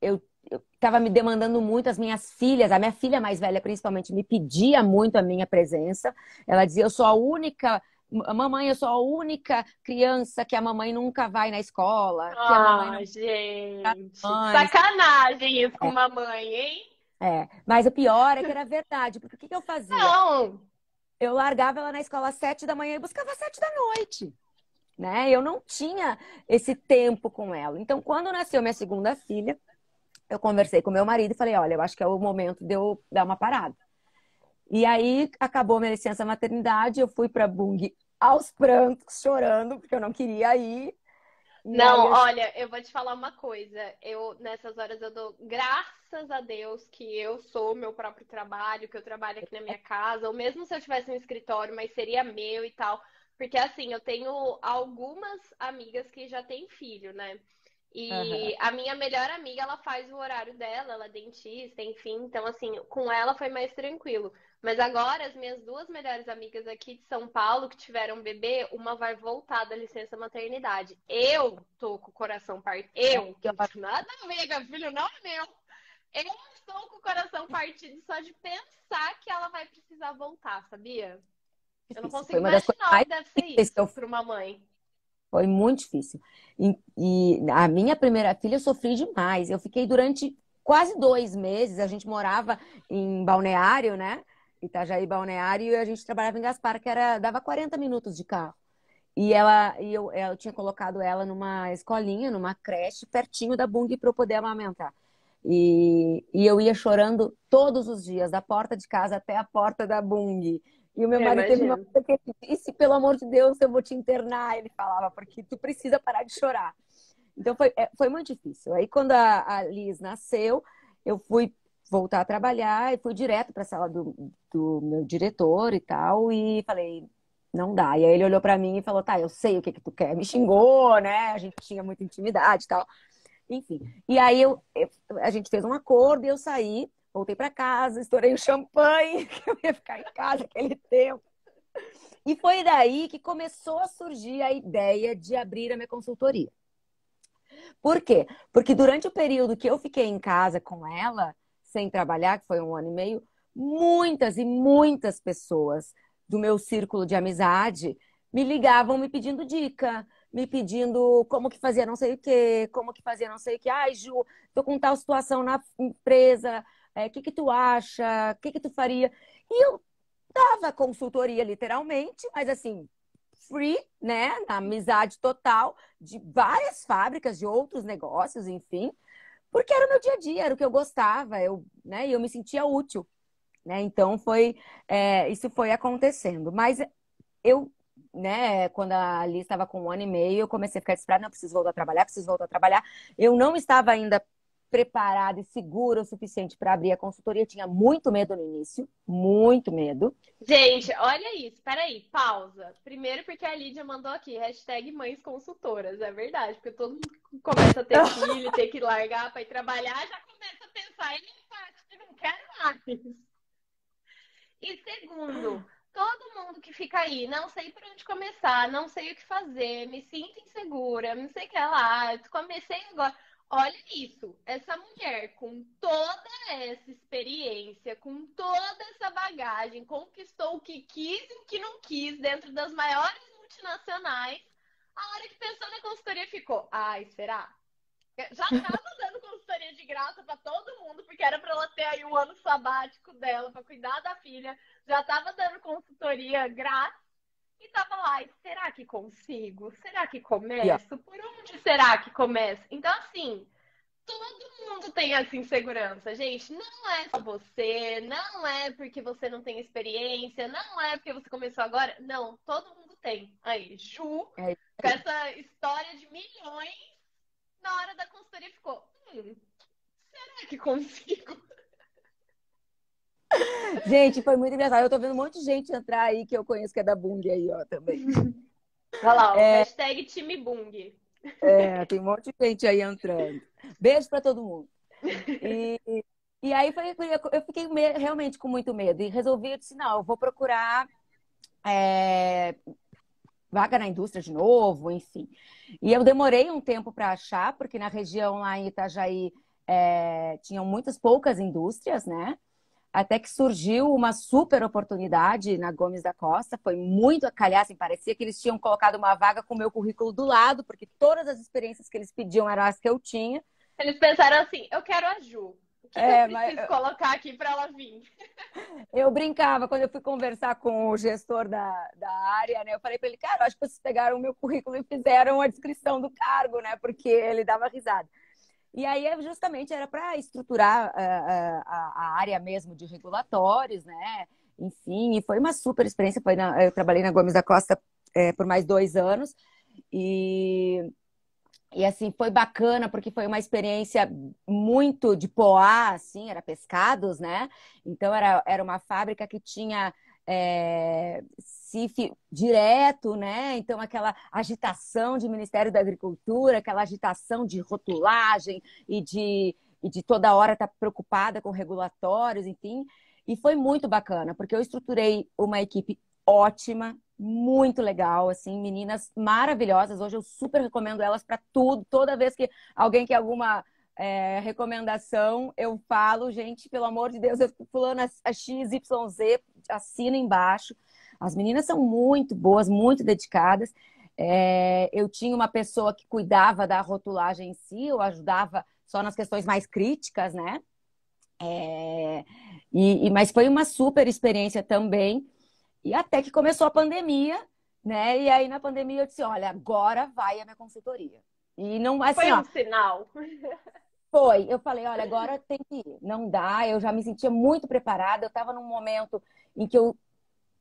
S3: eu estava me demandando muito, as minhas filhas, a minha filha mais velha principalmente, me pedia muito a minha presença. Ela dizia, eu sou a única, mamãe, eu sou a única criança que a mamãe nunca vai na escola, que a mamãe
S2: Ah,
S3: não
S2: gente, que
S3: mãe.
S2: sacanagem isso com mamãe, hein?
S3: Mas o pior é que era verdade, porque o que que eu fazia?
S2: Não,
S3: Eu largava ela na escola às 7 da manhã e buscava às 7 da noite, né? Eu não tinha esse tempo com ela. Então, quando nasceu minha segunda filha, eu conversei com meu marido e falei, olha, eu acho que é o momento de eu dar uma parada. E aí acabou minha licença maternidade, eu fui para Bung aos prantos, chorando, porque eu não queria ir. E aí
S2: não,
S3: eu
S2: olha, eu vou te falar uma coisa. Eu, nessas horas, eu dou graças a Deus que eu sou o meu próprio trabalho, que eu trabalho aqui na minha casa, ou mesmo se eu tivesse um escritório, mas seria meu e tal. Porque, assim, eu tenho algumas amigas que já têm filho, né?
S3: Aham.
S2: E a minha melhor amiga, ela faz o horário dela, ela é dentista, enfim. Então, assim, com ela foi mais tranquilo. Mas agora, as minhas duas melhores amigas aqui de São Paulo, que tiveram bebê, uma vai voltar da licença maternidade. Eu tô com o coração partido. Eu, que não tenho nada a ver, meu filho não é meu. Eu estou com o coração partido só de pensar que ela vai precisar voltar, sabia? Eu não
S3: Difícil. Foi
S2: consigo
S3: uma das coisas
S2: imaginar o
S3: mais
S2: que deve ser
S3: difíceis que
S2: isso
S3: eu.
S2: para uma mãe.
S3: Foi muito difícil. E a minha primeira filha eu sofri demais. Eu fiquei durante quase 2 meses. A gente morava em Balneário, né? Itajaí Balneário, e a gente trabalhava em Gaspar, que era, dava 40 minutos de carro. Eu tinha colocado ela numa escolinha, numa creche, pertinho da Bung para eu poder amamentar. E eu ia chorando todos os dias, da porta de casa até a porta da Bung. E o meu
S2: Eu
S3: marido teve uma
S2: imagino.
S3: coisa que ele disse, pelo amor de Deus, eu vou te internar, ele falava, porque tu precisa parar de chorar. Então foi muito difícil. Aí quando a Liz nasceu, eu fui voltar a trabalhar e fui direto para a sala do meu diretor e tal, e falei, não dá. E aí ele olhou para mim e falou, tá, eu sei o que que tu quer. Me xingou, né? A gente tinha muita intimidade e tal. Enfim. E aí a gente fez um acordo e eu saí, voltei para casa, estourei o champanhe, que eu ia ficar em casa aquele tempo. E foi daí que começou a surgir a ideia de abrir a minha consultoria. Por quê? Porque durante o período que eu fiquei em casa com ela, sem trabalhar, que foi 1 ano e meio, muitas e muitas pessoas do meu círculo de amizade me ligavam me pedindo dica, me pedindo como que fazia não sei o quê, como que fazia não sei o quê. Ai, Ju, tô com tal situação na empresa, o que que tu acha? O que que tu faria? E eu dava consultoria literalmente, mas assim, free, né? Na amizade total de várias fábricas, de outros negócios, enfim, porque era o meu dia a dia, era o que eu gostava, né? E eu me sentia útil, né? Então isso foi acontecendo. Mas eu, né? Quando a Alice estava com 1 ano e meio, eu comecei a ficar desesperada, não, preciso voltar a trabalhar, preciso voltar a trabalhar. Eu não estava ainda preparada e segura o suficiente para abrir a consultoria, tinha muito medo no início, muito medo.
S2: Gente, olha isso. Peraí, pausa. Primeiro porque a Lídia mandou aqui, hashtag mães consultoras. É verdade, porque todo mundo que começa a ter filho, ter que largar para ir trabalhar, já começa a pensar em empate, não quero mais. E segundo, todo mundo que fica aí, não sei por onde começar, não sei o que fazer, me sinto insegura, não sei o que lá, comecei agora. Olha isso, essa mulher com toda essa experiência, com toda essa bagagem, conquistou o que quis e o que não quis dentro das maiores multinacionais. A hora que pensou na consultoria ficou, ai, será? Já tava dando consultoria de graça pra todo mundo, porque era pra ela ter aí o ano sabático dela, pra cuidar da filha. Já tava dando consultoria grátis e tava lá. E será que consigo? Será que
S3: E, ó,
S2: começo? Por onde será que começo? Então, assim, todo mundo tem essa insegurança, gente. Não é só você, não é porque você não tem experiência, não é porque você começou agora. Não, todo mundo tem. Aí, Ju,
S3: é
S2: com essa história de milhões na hora da consultoria ficou, será que consigo?
S3: Gente, foi muito engraçado. Eu tô vendo um monte de gente entrar aí que eu conheço que é da Bung aí, ó, também.
S2: Olha lá, o
S3: É,
S2: hashtag time Bung.
S3: tem um monte de gente aí entrando. Beijo pra todo mundo. E, e aí eu fiquei realmente com muito medo e resolvi, eu disse, não, eu vou procurar é, vaga na indústria de novo, enfim. E eu demorei um tempo para achar, porque na região lá em Itajaí tinham muitas poucas indústrias, né? Até que surgiu uma super oportunidade na Gomes da Costa, foi muito a calhar, assim, parecia que eles tinham colocado uma vaga com o meu currículo do lado, porque todas as experiências que eles pediam eram as que eu tinha.
S2: Eles pensaram assim, eu quero a Ju. O que eu preciso colocar aqui para ela vir?
S3: Eu brincava, quando eu fui conversar com o gestor da área, né? Eu falei para ele, cara, eu acho que vocês pegaram o meu currículo e fizeram a descrição do cargo, né? Porque ele dava risada. E aí, justamente, era para estruturar a área mesmo de regulatórios, né? Enfim, e foi uma super experiência. Eu trabalhei na Gomes da Costa por mais 2 anos. E assim, foi bacana, porque foi uma experiência muito de poá, assim, era pescados, né? Então, era uma fábrica que tinha CIF direto, né? Então, aquela agitação de Ministério da Agricultura, aquela agitação de rotulagem e de toda hora estar preocupada com regulatórios, enfim. E foi muito bacana, porque eu estruturei uma equipe ótima, muito legal, assim, meninas maravilhosas. Hoje eu super recomendo elas para tudo. Toda vez que alguém quer alguma recomendação, eu falo, gente, pelo amor de Deus, eu fulano a XYZ, assina embaixo. As meninas são muito boas, muito dedicadas. Eu tinha uma pessoa que cuidava da rotulagem em si, eu ajudava só nas questões mais críticas, né? Mas foi uma super experiência também. E até que começou a pandemia, né? E aí na pandemia eu disse, olha, agora vai a minha consultoria. E não, assim,
S2: foi um sinal.
S3: Foi. Eu falei, olha, agora tem que ir. Não dá, eu já me sentia muito preparada. Eu estava num momento em que eu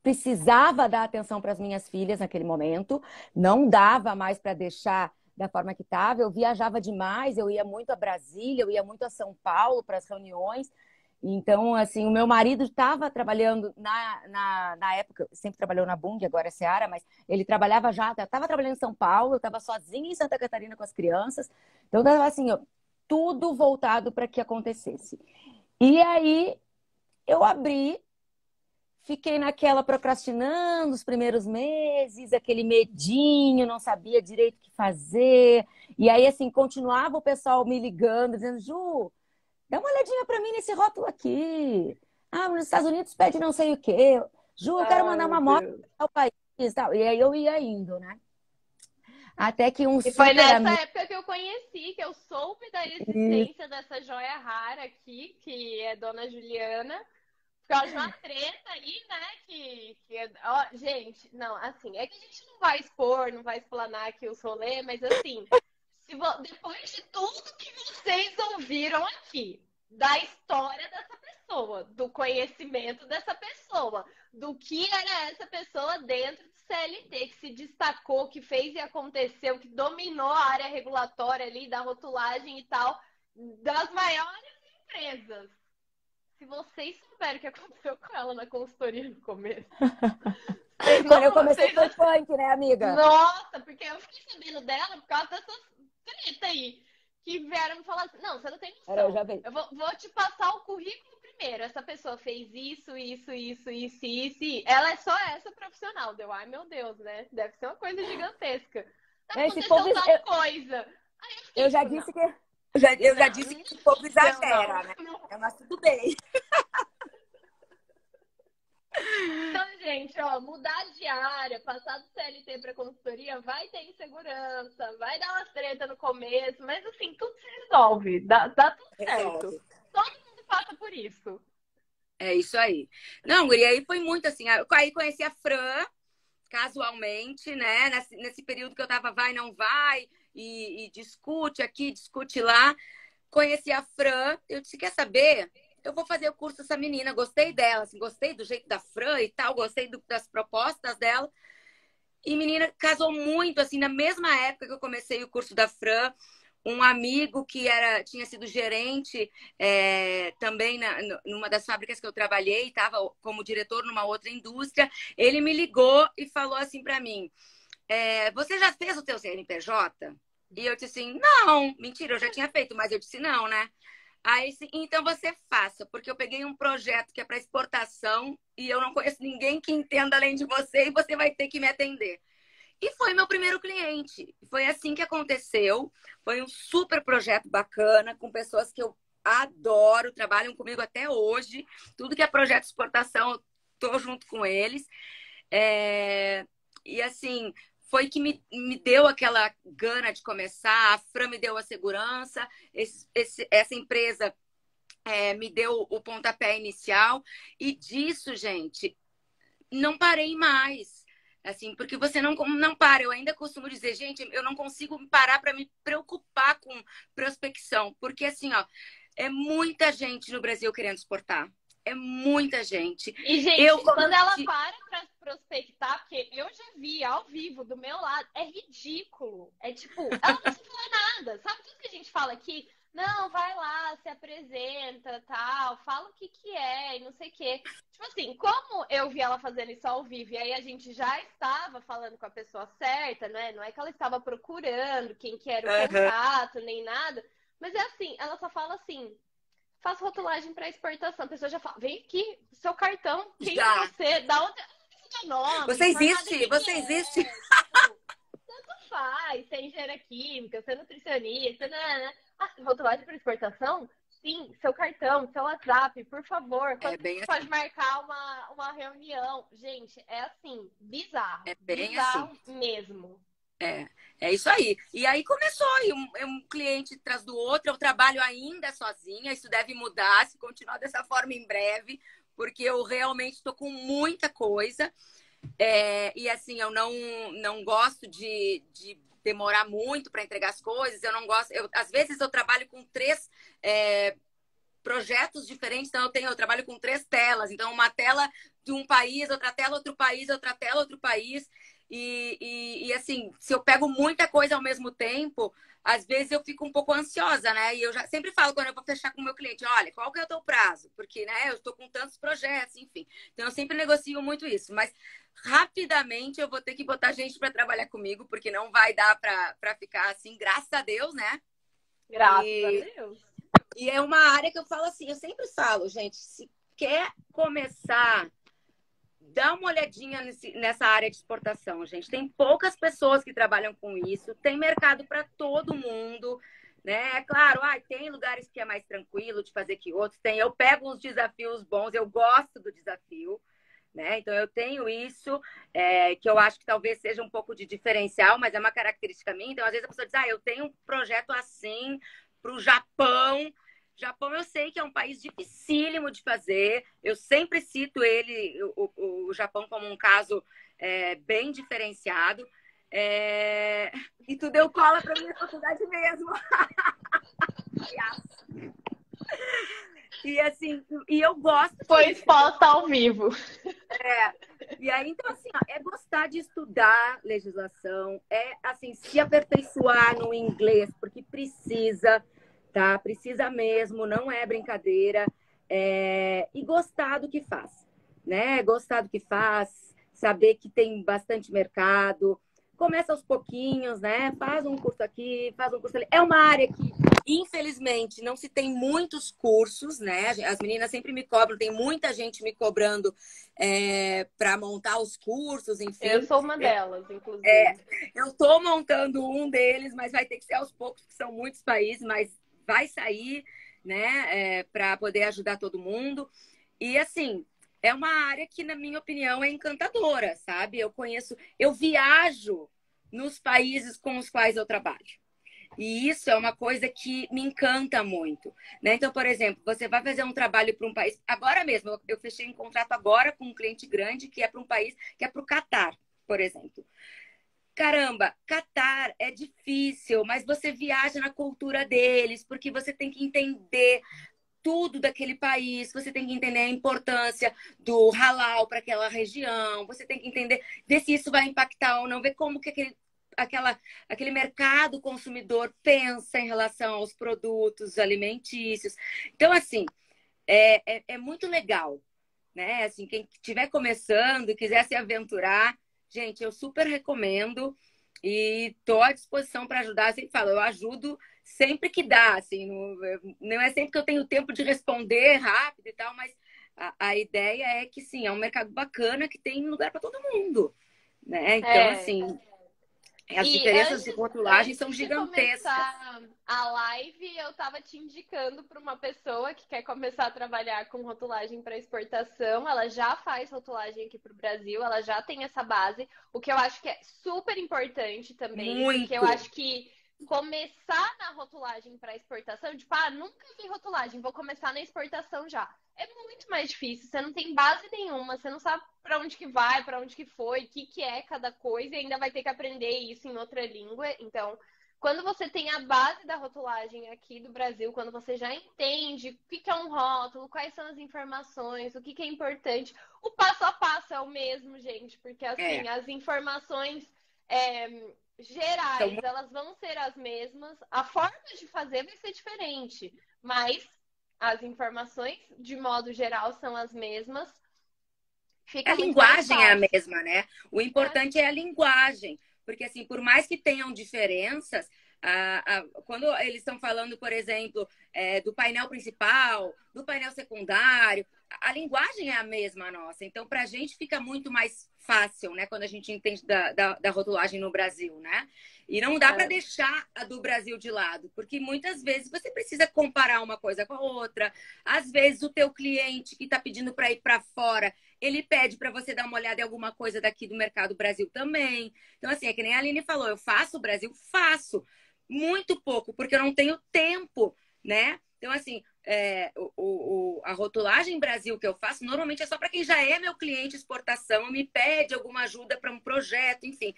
S3: precisava dar atenção para as minhas filhas naquele momento. Não dava mais para deixar da forma que estava. Eu viajava demais, eu ia muito a Brasília, eu ia muito a São Paulo para as reuniões. Então, assim, o meu marido estava trabalhando na época, sempre trabalhou na Bung, agora é Seara, mas ele trabalhava já, estava trabalhando em São Paulo, eu estava sozinha em Santa Catarina com as crianças. Então, estava assim, ó, tudo voltado para que acontecesse. E aí, eu abri, fiquei naquela procrastinando os primeiros meses, aquele medinho, não sabia direito o que fazer. E aí, assim, continuava o pessoal me ligando, dizendo, Ju, dá uma olhadinha para mim nesse rótulo aqui. Ah, nos Estados Unidos pede não sei o quê. Ju, eu quero mandar uma moto ao país e tal. E aí eu ia indo, né? Até que
S2: E foi nessa época que eu conheci, que eu soube da existência dessa joia rara aqui, que é Dona Juliana, por causa de uma treta aí, né? Ó, gente, não, assim, é que a gente não vai expor, não vai explanar aqui os rolês, mas assim, depois de tudo que vocês ouviram aqui, da história dessa pessoa, do conhecimento dessa pessoa, do que era essa pessoa dentro do CLT, que se destacou, que fez e aconteceu, que dominou a área regulatória ali, da rotulagem e tal, das maiores empresas. Se vocês souberem o que aconteceu com ela na consultoria no começo.
S3: Quando eu comecei foi punk, né, amiga?
S2: Nossa, porque eu fiquei sabendo dela por causa dessas treta aí. Que vieram me falar assim, não, você não tem noção. Eu vou te passar o currículo primeiro. Essa pessoa fez isso. Ela é só essa profissional. Deu, ai meu Deus, né? Deve ser uma coisa gigantesca. Aconteceu tal coisa. Aí
S3: eu já disse que... Eu já disse que o povo exagera, né? Mas tudo bem.
S2: Então, gente, ó, mudar de área, passar do CLT para consultoria, vai ter insegurança, vai dar umas treta no começo, mas assim, tudo se resolve, dá tudo certo. Todo mundo passa por isso.
S4: É isso aí. Não, Guri, aí foi muito assim, aí conheci a Fran, casualmente, né, nesse período que eu tava vai, não vai, e discute aqui, discute lá. Conheci a Fran, eu disse, quer saber? Eu vou fazer o curso dessa menina, gostei dela, assim, gostei do jeito da Fran e tal, gostei das propostas dela. E menina, casou muito, assim, na mesma época que eu comecei o curso da Fran, um amigo que tinha sido gerente também numa das fábricas que eu trabalhei, estava como diretor numa outra indústria, ele me ligou e falou assim para mim, você já fez o teu CNPJ? E eu disse assim, não, mentira, eu já tinha feito, mas eu disse não, né? Aí, então você faça, porque eu peguei um projeto que é para exportação e eu não conheço ninguém que entenda além de você e você vai ter que me atender. E foi meu primeiro cliente. Foi assim que aconteceu. Foi um super projeto bacana, com pessoas que eu adoro, trabalham comigo até hoje. Tudo que é projeto de exportação, eu tô junto com eles. E assim, foi que me deu aquela gana de começar. A Fran me deu a segurança. Essa empresa me deu o pontapé inicial. E disso, gente, não parei mais. Assim, porque você não para. Eu ainda costumo dizer, gente, eu não consigo parar para me preocupar com prospecção. Porque, assim, ó, é muita gente no Brasil querendo exportar. É muita gente.
S2: E, gente, quando ela para pra prospectar, porque eu já vi ao vivo do meu lado, é ridículo. É tipo, ela não precisa falar nada. Sabe tudo que a gente fala aqui? Não, vai lá, se apresenta, tal, fala o que que é e não sei o quê. Tipo assim, como eu vi ela fazendo isso ao vivo e aí a gente já estava falando com a pessoa certa, né? Não é que ela estava procurando quem que era o contato, nem nada. Mas é assim, ela só fala assim, faço rotulagem para exportação. A pessoa já fala, vem aqui, seu cartão, quem é você? Da onde? Seu nome?
S4: Você existe, você existe.
S2: Tipo, tanto faz, você é engenheira química, você é nutricionista, né? Rotulagem para exportação? Sim, seu cartão, seu WhatsApp, por favor. Quando você pode marcar uma reunião? Gente, é assim, bizarro.
S4: É bem
S2: bizarro
S4: assim.
S2: mesmo.
S4: É isso aí. E aí começou, e um cliente atrás do outro. Eu trabalho ainda sozinha, isso deve mudar, se continuar dessa forma em breve, porque eu realmente estou com muita coisa. E assim, eu não gosto de demorar muito para entregar as coisas. Eu não gosto. Às vezes eu trabalho com 3 projetos diferentes, então eu trabalho com 3 telas. Então, uma tela de um país, outra tela, outro país, outra tela, outro país. E assim, se eu pego muita coisa ao mesmo tempo, às vezes eu fico um pouco ansiosa, né? E eu já sempre falo quando eu vou fechar com o meu cliente, olha, qual que é o teu prazo? Porque, né, eu estou com tantos projetos, enfim. Então, eu sempre negocio muito isso. Mas, rapidamente, eu vou ter que botar gente para trabalhar comigo, porque não vai dar para ficar assim, graças a Deus, né?
S2: Graças a Deus.
S4: E é uma área que eu falo assim, eu sempre falo, gente, se quer começar, dá uma olhadinha nessa área de exportação, gente. Tem poucas pessoas que trabalham com isso, tem mercado para todo mundo, né? É claro, tem lugares que é mais tranquilo de fazer que outros. Eu pego uns desafios bons, eu gosto do desafio, né? Então eu tenho isso, que eu acho que talvez seja um pouco de diferencial, mas é uma característica minha. Então, às vezes a pessoa diz, eu tenho um projeto assim para o Japão. Japão eu sei que é um país dificílimo de fazer. Eu sempre cito o Japão como um caso bem diferenciado. E tu deu cola para minha faculdade mesmo. E assim, eu gosto.
S2: Foi exposta ao vivo.
S4: E aí, então, assim, é gostar de estudar legislação, assim, se aperfeiçoar no inglês, porque precisa, tá? Precisa mesmo, não é brincadeira. E gostar do que faz, né? Gostar do que faz, saber que tem bastante mercado. Começa aos pouquinhos, né? Faz um curso aqui, faz um curso ali. É uma área que, infelizmente, não se tem muitos cursos, né? As meninas sempre me cobram, tem muita gente me cobrando para montar os cursos, enfim.
S2: Eu sou uma delas, inclusive.
S4: Eu estou montando um deles, mas vai ter que ser aos poucos, porque são muitos países, mas vai sair, né? Para poder ajudar todo mundo. E, assim, é uma área que, na minha opinião, é encantadora, sabe? Eu viajo nos países com os quais eu trabalho. E isso é uma coisa que me encanta muito, né? Então, por exemplo, você vai fazer um trabalho para um país... Agora mesmo, eu fechei um contrato agora com um cliente grande que é para um país, que é para o Catar, por exemplo. Caramba, Catar é difícil, mas você viaja na cultura deles, porque você tem que entender tudo daquele país, você tem que entender a importância do halal para aquela região, você tem que entender, ver se isso vai impactar ou não, ver como que aquele mercado consumidor pensa em relação aos produtos alimentícios. Então, assim, é muito legal, né? Assim, quem estiver começando e quiser se aventurar, gente, eu super recomendo. E estou à disposição para ajudar. Eu sempre falo, eu ajudo sempre que dá, assim, não é sempre que eu tenho tempo de responder rápido e tal, mas a ideia é que sim, é um mercado bacana que tem lugar para todo mundo, né? Então,
S2: É.
S4: assim, as
S2: E
S4: diferenças de rotulagem são
S2: antes de
S4: gigantescas.
S2: começar a live, eu estava te indicando para uma pessoa que quer começar a trabalhar com rotulagem para exportação. Ela já faz rotulagem aqui para o Brasil, ela já tem essa base, o que eu acho que é super importante também, porque eu
S4: Muito.
S2: acho que começar na rotulagem para exportação, tipo, nunca vi rotulagem, vou começar na exportação já. É muito mais difícil, você não tem base nenhuma, você não sabe para onde que vai, para onde que foi, o que que é cada coisa, e ainda vai ter que aprender isso em outra língua. Então, quando você tem a base da rotulagem aqui do Brasil, quando você já entende o que que é um rótulo, quais são as informações, o que que é importante, o passo a passo é o mesmo, gente, porque assim,
S4: É.
S2: as informações
S4: São
S2: gerais, elas vão ser as mesmas, a forma de fazer vai ser diferente, mas as informações, de modo geral, são as mesmas.
S4: A
S2: Fica muito mais
S4: linguagem é a
S2: fácil.
S4: mesma, né? O importante é a linguagem. Porque, assim, por mais que tenham diferenças, quando eles estão falando, por exemplo, do painel principal, do painel secundário, a linguagem é a mesma nossa. Então, para a gente fica muito mais fácil, né? Quando a gente entende da rotulagem no Brasil, né? E não dá para deixar a do Brasil de lado, porque muitas vezes você precisa comparar uma coisa com a outra. Às vezes, o teu cliente que está pedindo para ir para fora, ele pede para você dar uma olhada em alguma coisa daqui do mercado Brasil também. Então, assim, é que nem a Aline falou, eu faço o Brasil? Faço. Muito pouco, porque eu não tenho tempo, né? Então, assim, a rotulagem Brasil que eu faço, normalmente é só para quem já é meu cliente exportação, me pede alguma ajuda para um projeto, enfim.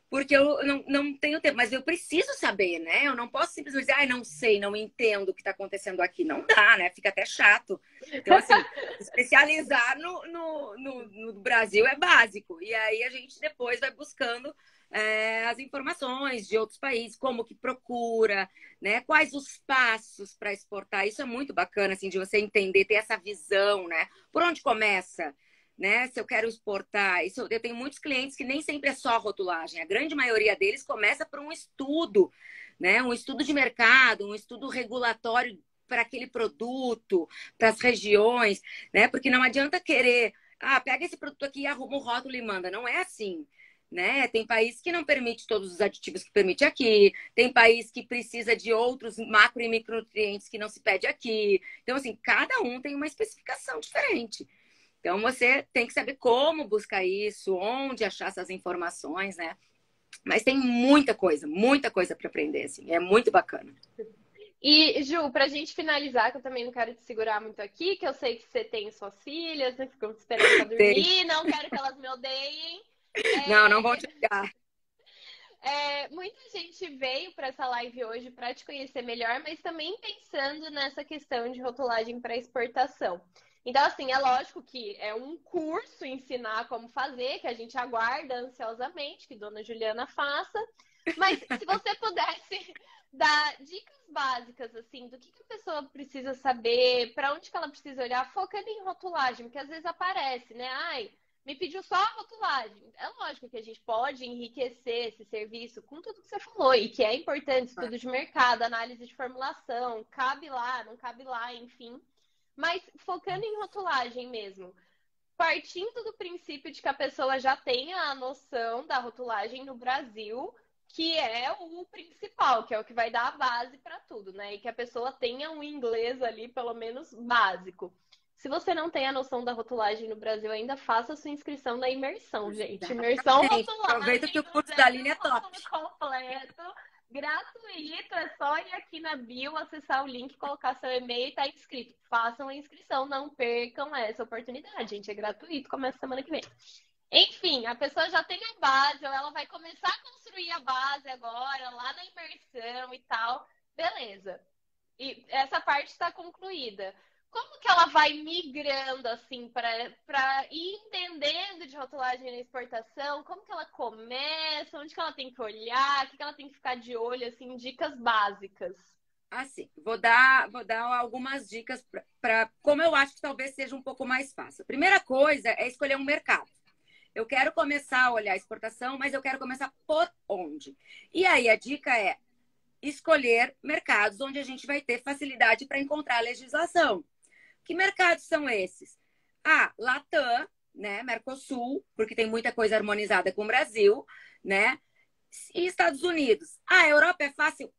S4: Porque eu não tenho tempo, mas eu preciso saber, né? Eu não posso simplesmente dizer, não sei, não entendo o que está acontecendo aqui. Não dá, né? Fica até chato. Então, assim, especializar no Brasil é básico. E aí a gente depois vai buscando as informações de outros países, como que procura, né? Quais os passos para exportar. Isso é muito bacana, assim, de você entender, ter essa visão, né? Por onde começa? Né? Se eu quero exportar, eu tenho muitos clientes que nem sempre é só rotulagem. A grande maioria deles começa por um estudo, né? Um estudo de mercado, um estudo regulatório para aquele produto, para as regiões, né? Porque não adianta querer, pega esse produto aqui e arruma o rótulo e manda. Não é assim. Né? Tem país que não permite todos os aditivos que permite aqui, tem país que precisa de outros macro e micronutrientes que não se pede aqui. Então, assim, cada um tem uma especificação diferente. Então, você tem que saber como buscar isso, onde achar essas informações, né? Mas tem muita coisa para aprender, assim. É muito bacana.
S2: E, Ju, pra gente finalizar, que eu também não quero te segurar muito aqui, que eu sei que você tem suas filhas, né? Ficam te esperando pra dormir, não quero que elas me odeiem.
S4: Não vão te ligar.
S2: Muita gente veio para essa live hoje para te conhecer melhor, mas também pensando nessa questão de rotulagem para exportação. Então, assim, é lógico que é um curso ensinar como fazer, que a gente aguarda ansiosamente que Dona Juliana faça. Mas se você pudesse dar dicas básicas, assim, do que a pessoa precisa saber, para onde que ela precisa olhar, focando em rotulagem, porque às vezes aparece, né? Me pediu só a rotulagem. É lógico que a gente pode enriquecer esse serviço com tudo que você falou, e que é importante, estudo de mercado, análise de formulação, cabe lá, não cabe lá, enfim. Mas focando em rotulagem mesmo, partindo do princípio de que a pessoa já tenha a noção da rotulagem no Brasil, que é o principal, que é o que vai dar a base para tudo, né? E que a pessoa tenha um inglês ali, pelo menos básico. Se você não tem a noção da rotulagem no Brasil, ainda faça a sua inscrição na imersão, gente. Imersão rotulagem.
S4: Aproveita que o curso da Aline é top.
S2: Completo, gratuito. É só ir aqui na bio, acessar o link, colocar seu e-mail e tá inscrito. Façam a inscrição, não percam essa oportunidade, gente. É gratuito, começa semana que vem. Enfim, a pessoa já tem a base, ou ela vai começar a construir a base agora, lá na imersão e tal. Beleza. E essa parte está concluída. Como que ela vai migrando, assim, para ir entendendo de rotulagem na exportação? Como que ela começa? Onde que ela tem que olhar? O que ela tem que ficar de olho, assim, dicas básicas?
S4: Assim, vou dar algumas dicas para como eu acho que talvez seja um pouco mais fácil. A primeira coisa é escolher um mercado. Eu quero começar a olhar a exportação, mas eu quero começar por onde? onde. E aí a dica é escolher mercados onde a gente vai ter facilidade para encontrar a legislação. Que mercados são esses? Latam, né? Mercosul, porque tem muita coisa harmonizada com o Brasil, né? E Estados Unidos. A Europa é fácil,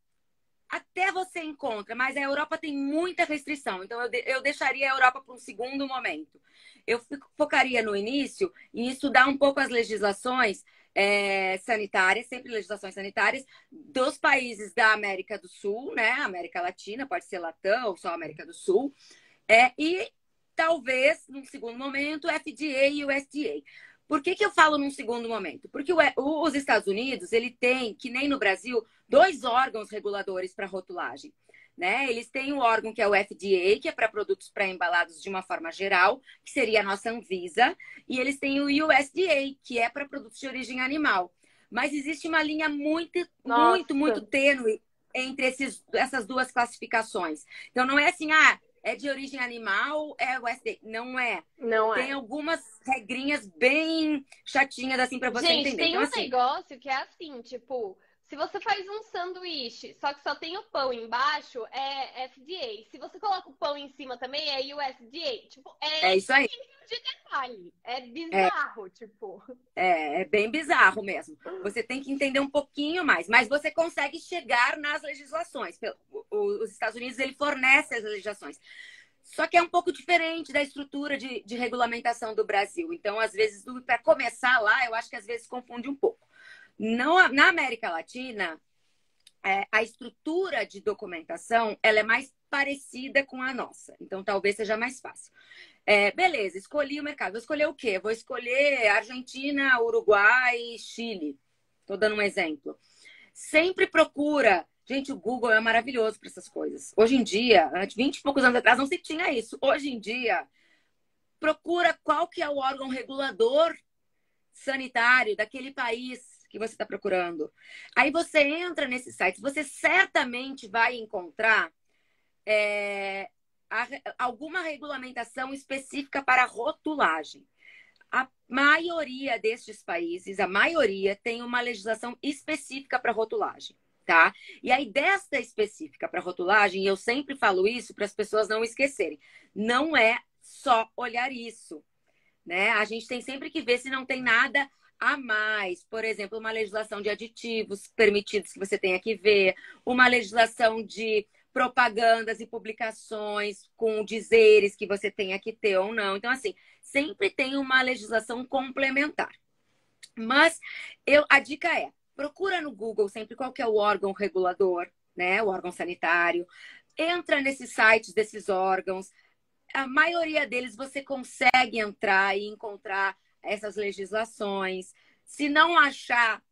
S4: até você encontra, mas a Europa tem muita restrição. Então, eu deixaria a Europa para um segundo momento. Eu focaria no início em estudar um pouco as legislações sanitárias, sempre legislações sanitárias, dos países da América do Sul, né? América Latina, pode ser Latam ou só América do Sul. E talvez, num segundo momento, FDA e USDA. Por que eu falo num segundo momento? Porque os Estados Unidos, ele tem, que nem no Brasil, 2 órgãos reguladores para rotulagem, né? Eles têm um órgão que é o FDA, que é para produtos pré-embalados de uma forma geral, que seria a nossa Anvisa, e eles têm o USDA, que é para produtos de origem animal. Mas existe uma linha muito tênue entre essas duas classificações. Então, não é assim, é de origem animal, é USDA. Não é.
S2: Não é.
S4: Tem algumas regrinhas bem chatinhas, assim, para você entender.
S2: Gente, tem
S4: então,
S2: um
S4: assim,
S2: negócio que é assim, tipo, se você faz um sanduíche, só que só tem o pão embaixo, é FDA. Se você coloca o pão em cima também, é USDA. Tipo,
S4: é isso aí.
S2: de detalhe. É bizarro, tipo.
S4: É bem bizarro mesmo. Você tem que entender um pouquinho mais, mas você consegue chegar nas legislações. Os Estados Unidos, ele fornece as legislações. Só que é um pouco diferente da estrutura de regulamentação do Brasil. Então, às vezes, para começar lá, eu acho que às vezes confunde um pouco. Na América Latina, a estrutura de documentação ela é mais parecida com a nossa. Então, talvez seja mais fácil. Beleza, escolhi o mercado. Vou escolher o quê? Vou escolher Argentina, Uruguai, Chile. Estou dando um exemplo. Sempre procura. Gente, o Google é maravilhoso para essas coisas. Hoje em dia, 20 e poucos anos atrás, não se tinha isso. Hoje em dia, procura qual que é o órgão regulador sanitário daquele país que você está procurando. Aí você entra nesses sites, você certamente vai encontrar alguma regulamentação específica para rotulagem. A maioria destes países, a maioria tem uma legislação específica para rotulagem, tá? E aí desta específica para rotulagem, eu sempre falo isso para as pessoas não esquecerem, não é só olhar isso, né? A gente tem sempre que ver se não tem nada a mais. Por exemplo, uma legislação de aditivos permitidos que você tenha que ver, uma legislação de propagandas e publicações com dizeres que você tenha que ter ou não. Então, assim, sempre tem uma legislação complementar. Mas a dica é, procura no Google sempre qual que é o órgão regulador, né? O órgão sanitário. Entra nesses sites desses órgãos. A maioria deles você consegue entrar e encontrar essas legislações. Se não achar,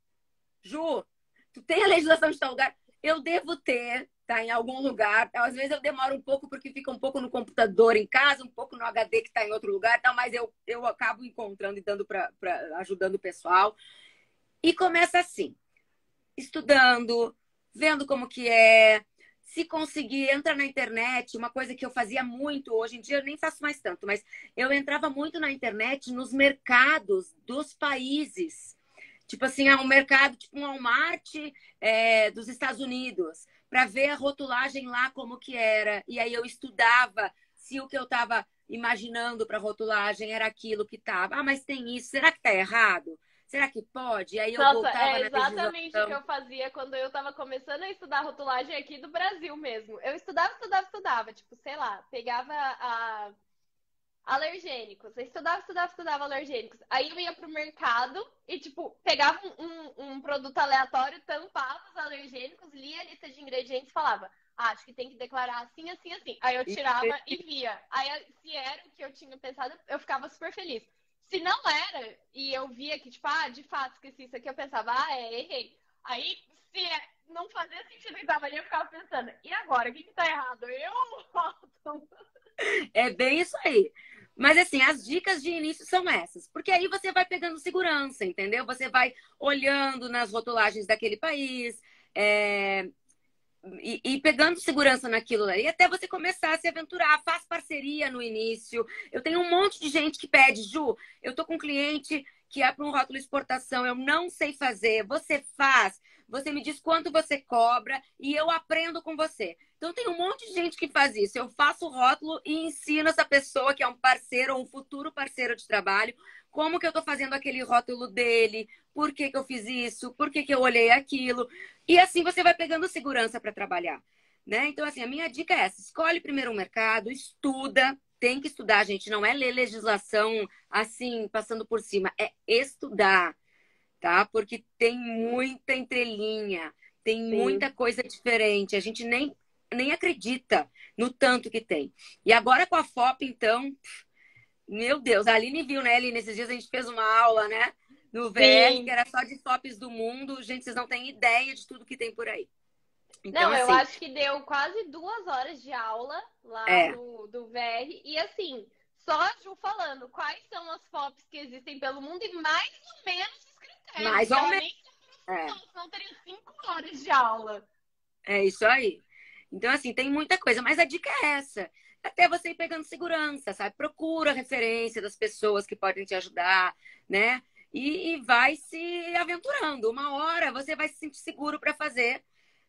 S4: Ju, tu tem a legislação de tal lugar? Eu devo ter, tá? Em algum lugar. Às vezes eu demoro um pouco porque fica um pouco no computador em casa, um pouco no HD que está em outro lugar, tá? Mas eu acabo encontrando e dando ajudando o pessoal. E começa assim, estudando, vendo como que é. Se conseguir, entra na internet, uma coisa que eu fazia muito, hoje em dia eu nem faço mais tanto, mas eu entrava muito na internet nos mercados dos países. Tipo assim, um mercado, tipo um Walmart dos Estados Unidos, para ver a rotulagem lá como que era. E aí eu estudava se o que eu estava imaginando para rotulagem era aquilo que estava. Mas tem isso, será que está errado? Será que pode? E aí eu voltava
S2: é exatamente o que eu fazia quando eu tava começando a estudar rotulagem aqui do Brasil mesmo. Eu estudava. Tipo, sei lá, pegava alergênicos. Eu estudava alergênicos. Aí eu ia pro mercado e, tipo, pegava um produto aleatório, tampava os alergênicos, lia a lista de ingredientes e falava, acho que tem que declarar assim, assim, assim. Aí eu tirava e via. Aí, se era o que eu tinha pensado, eu ficava super feliz. Se não era, e eu via que, tipo, de fato, esqueci isso aqui, eu pensava, errei. Aí, se não fazia sentido que tava ali, eu ficava pensando, e agora? O que tá errado?
S4: É bem isso aí. Mas, assim, as dicas de início são essas. Porque aí você vai pegando segurança, entendeu? Você vai olhando nas rotulagens daquele país, e pegando segurança naquilo ali, até você começar a se aventurar, faz parceria no início. Eu tenho um monte de gente que pede, Ju, eu tô com um cliente que é para um rótulo exportação, eu não sei fazer, você faz. você me diz quanto você cobra e eu aprendo com você. Então tem um monte de gente que faz isso. Eu faço o rótulo e ensino essa pessoa que é um parceiro ou um futuro parceiro de trabalho, como que eu estou fazendo aquele rótulo dele, por que que eu fiz isso, por que que eu olhei aquilo. E assim você vai pegando segurança para trabalhar, né? Então, assim, a minha dica é essa: escolhe primeiro um mercado, estuda, tem que estudar, gente. Não é ler legislação assim, passando por cima, é estudar, tá? Porque tem muita entrelinha, tem muita
S2: Sim.
S4: coisa diferente. A gente nem acredita no tanto que tem. E agora com a FOP, então, meu Deus, a Aline viu, né, Aline? Esses dias a gente fez uma aula, né, no VR, que
S2: Sim.
S4: era só de FOPs do mundo. Gente, vocês não têm ideia de tudo que tem por aí. Então,
S2: Não, eu
S4: assim,
S2: acho que deu quase 2 horas de aula lá
S4: é,
S2: do VR. E assim, só a Ju falando quais são as FOPs que existem pelo mundo e mais ou menos os critérios,
S4: mais
S2: que
S4: ou
S2: ela
S4: menos.
S2: nem
S4: É.
S2: não, senão teria 5 horas de aula.
S4: É isso aí. Então, assim, tem muita coisa, mas a dica é essa. Até você ir pegando segurança, sabe? Procura referência das pessoas que podem te ajudar, né? E vai se aventurando. Uma hora você vai se sentir seguro para fazer,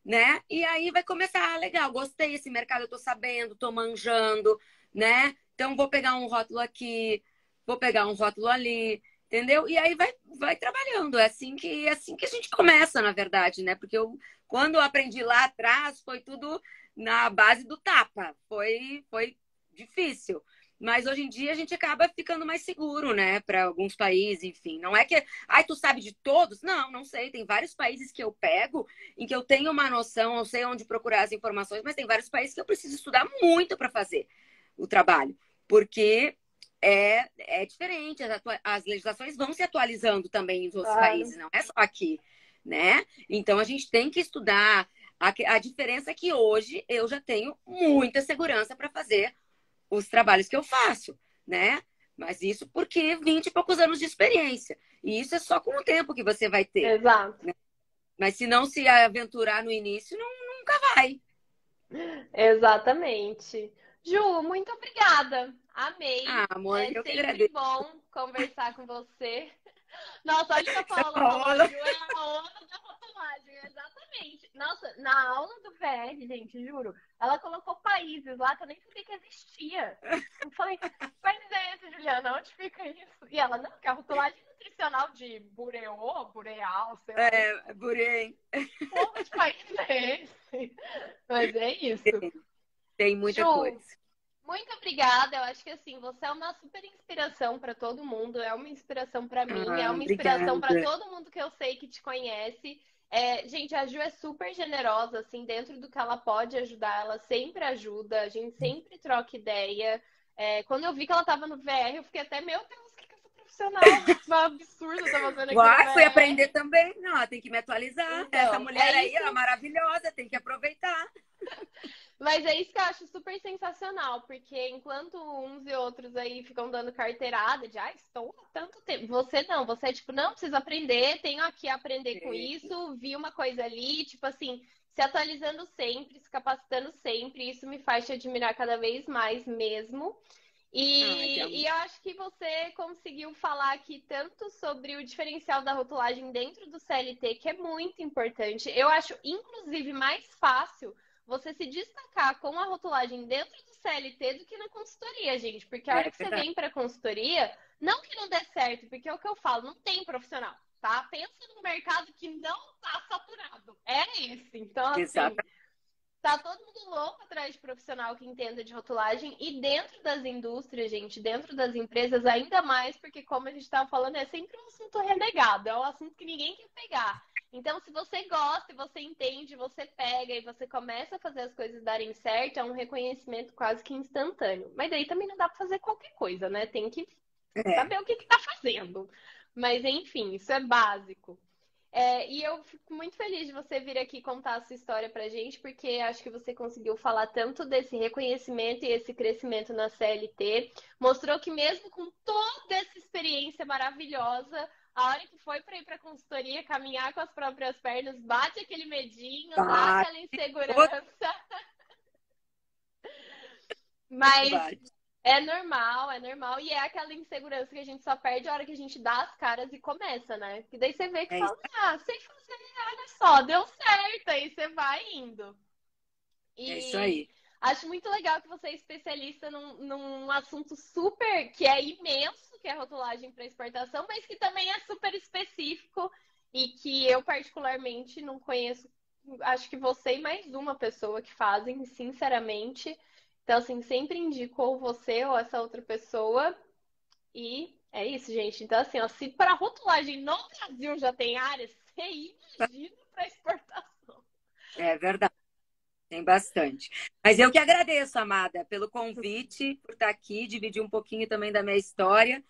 S4: né? E aí vai começar, legal, gostei desse mercado, eu tô sabendo, tô manjando, né? Então vou pegar um rótulo aqui, vou pegar um rótulo ali, entendeu? E aí vai trabalhando. É assim que a gente começa, na verdade, né? Porque quando eu aprendi lá atrás, foi tudo na base do tapa. Foi difícil. Mas hoje em dia a gente acaba ficando mais seguro, né? Para alguns países, enfim. Não é que, ai, tu sabe de todos? Não, não sei. Tem vários países que eu pego em que eu tenho uma noção, eu sei onde procurar as informações, mas tem vários países que eu preciso estudar muito para fazer o trabalho. Porque é diferente. As legislações vão se atualizando também em outros
S2: Claro.
S4: países, não é só aqui, né? Então a gente tem que estudar. A diferença é que hoje eu já tenho muita segurança para fazer os trabalhos que eu faço, né? Mas isso porque 20 e poucos anos de experiência. E isso é só com o tempo que você vai ter,
S2: Exato.
S4: né? Mas se não se aventurar no início, nunca vai.
S2: Exatamente. Ju, muito obrigada. Amei.
S4: Ah, amor,
S2: É
S4: eu que
S2: sempre
S4: agradeço.
S2: bom conversar com você. Nossa, olha o que a
S4: Você
S2: Paola falou. A
S4: falou.
S2: Ju é a ONU da rotulagem, exatamente. Nossa, na aula do VR, gente, juro, ela colocou países lá que eu nem sabia que existia. Eu falei, mas é esse, Juliana, onde fica isso? E ela, não, que a rotulagem nutricional de Bureau, Bureal, sei lá,
S4: Burei.
S2: porra de país é esse? Mas é isso.
S4: Tem muita coisa.
S2: Ju, muito obrigada. Eu acho que assim, você é uma super inspiração para todo mundo, é uma inspiração para mim, é
S4: Ah,
S2: uma inspiração para
S4: obrigada.
S2: todo mundo que eu sei que te conhece. Gente, a Ju é super generosa, assim, dentro do que ela pode ajudar, ela sempre ajuda, a gente sempre troca ideia. Quando eu vi que ela estava no VR, eu fiquei até, meu Deus, o que essa profissional absurda tá fazendo aqui no
S4: Uai, fui aprender
S2: VR?
S4: também. Não, tem que me atualizar. Essa
S2: Então,
S4: mulher
S2: é
S4: aí,
S2: isso.
S4: ó, maravilhosa, tem que aproveitar.
S2: Mas é isso que eu acho super sensacional, porque enquanto uns e outros aí ficam dando carteirada de, estou há tanto tempo. Você não, você é tipo, não, preciso aprender, tenho aqui a aprender com isso, vi uma coisa ali, tipo assim, se atualizando sempre, se capacitando sempre, isso me faz te admirar cada vez mais mesmo.
S4: Ai, que
S2: E
S4: amor.
S2: eu acho que você conseguiu falar aqui tanto sobre o diferencial da rotulagem dentro do CLT, que é muito importante. Eu acho, inclusive, mais fácil você se destacar com a rotulagem dentro do CLT do que na consultoria, gente. Porque a hora
S4: É
S2: que você
S4: verdade.
S2: vem para consultoria, não que não dê certo, porque é o que eu falo, não tem profissional, tá? Pensa num mercado que não tá saturado. É esse. Então, assim,
S4: Exatamente.
S2: tá todo mundo louco atrás de profissional que entenda de rotulagem e dentro das indústrias, gente, dentro das empresas, ainda mais, porque como a gente estava falando, é sempre um assunto renegado, é um assunto que ninguém quer pegar. Então, se você gosta, e você entende, você pega e você começa a fazer as coisas darem certo, é um reconhecimento quase que instantâneo. Mas daí também não dá para fazer qualquer coisa, né? Tem que
S4: É.
S2: saber o que tá fazendo. Mas enfim, isso é básico. E eu fico muito feliz de você vir aqui contar a sua história pra gente, porque acho que você conseguiu falar tanto desse reconhecimento e esse crescimento na CLT. Mostrou que mesmo com toda essa experiência maravilhosa, a hora que foi para ir para consultoria, caminhar com as próprias pernas, bate aquele medinho, dá
S4: Bate,
S2: aquela
S4: outro
S2: insegurança. Mas
S4: bate.
S2: é normal, e é aquela insegurança que a gente só perde a hora que a gente dá as caras e começa, né? Que daí você vê que
S4: É isso.
S2: fala, sei fazer, olha ó, deu certo, aí você vai indo.
S4: É isso aí.
S2: Acho muito legal que você é especialista num assunto super, que é imenso, que é rotulagem para exportação, mas que também é super específico e que eu particularmente não conheço, acho que você e mais uma pessoa que fazem, sinceramente. Então, assim, sempre indico ou você ou essa outra pessoa. E é isso, gente. Então, assim, ó, se para rotulagem no Brasil já tem área, você imagina para exportação.
S4: É verdade. Tem bastante. Mas eu que agradeço, Amada, pelo convite, por estar aqui, dividir um pouquinho também da minha história.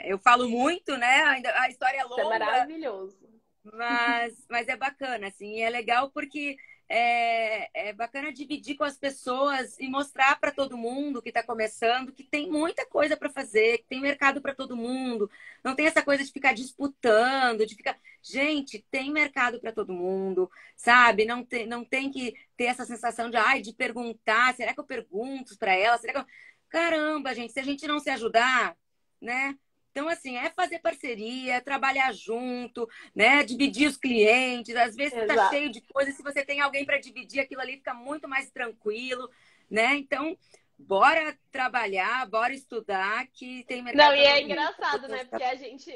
S4: Eu falo muito, né? A história é
S2: Isso é
S4: longa,
S2: maravilhoso.
S4: mas é bacana, assim. E é legal porque é bacana dividir com as pessoas e mostrar para todo mundo que está começando que tem muita coisa para fazer, que tem mercado para todo mundo. Não tem essa coisa de ficar disputando, de ficar. Gente, tem mercado para todo mundo, sabe? Não tem que ter essa sensação de, ai, de perguntar, será que eu pergunto para ela? Será que eu... Caramba, gente, se a gente não se ajudar, né? Então, assim, é fazer parceria, é trabalhar junto, né? Dividir os clientes. Às vezes está
S2: Exato.
S4: cheio de coisas, se você tem alguém para dividir aquilo ali, fica muito mais tranquilo, né? Então, bora trabalhar, bora estudar, que tem mercado
S2: Não, e
S4: para
S2: é
S4: todo mundo.
S2: engraçado, né? Porque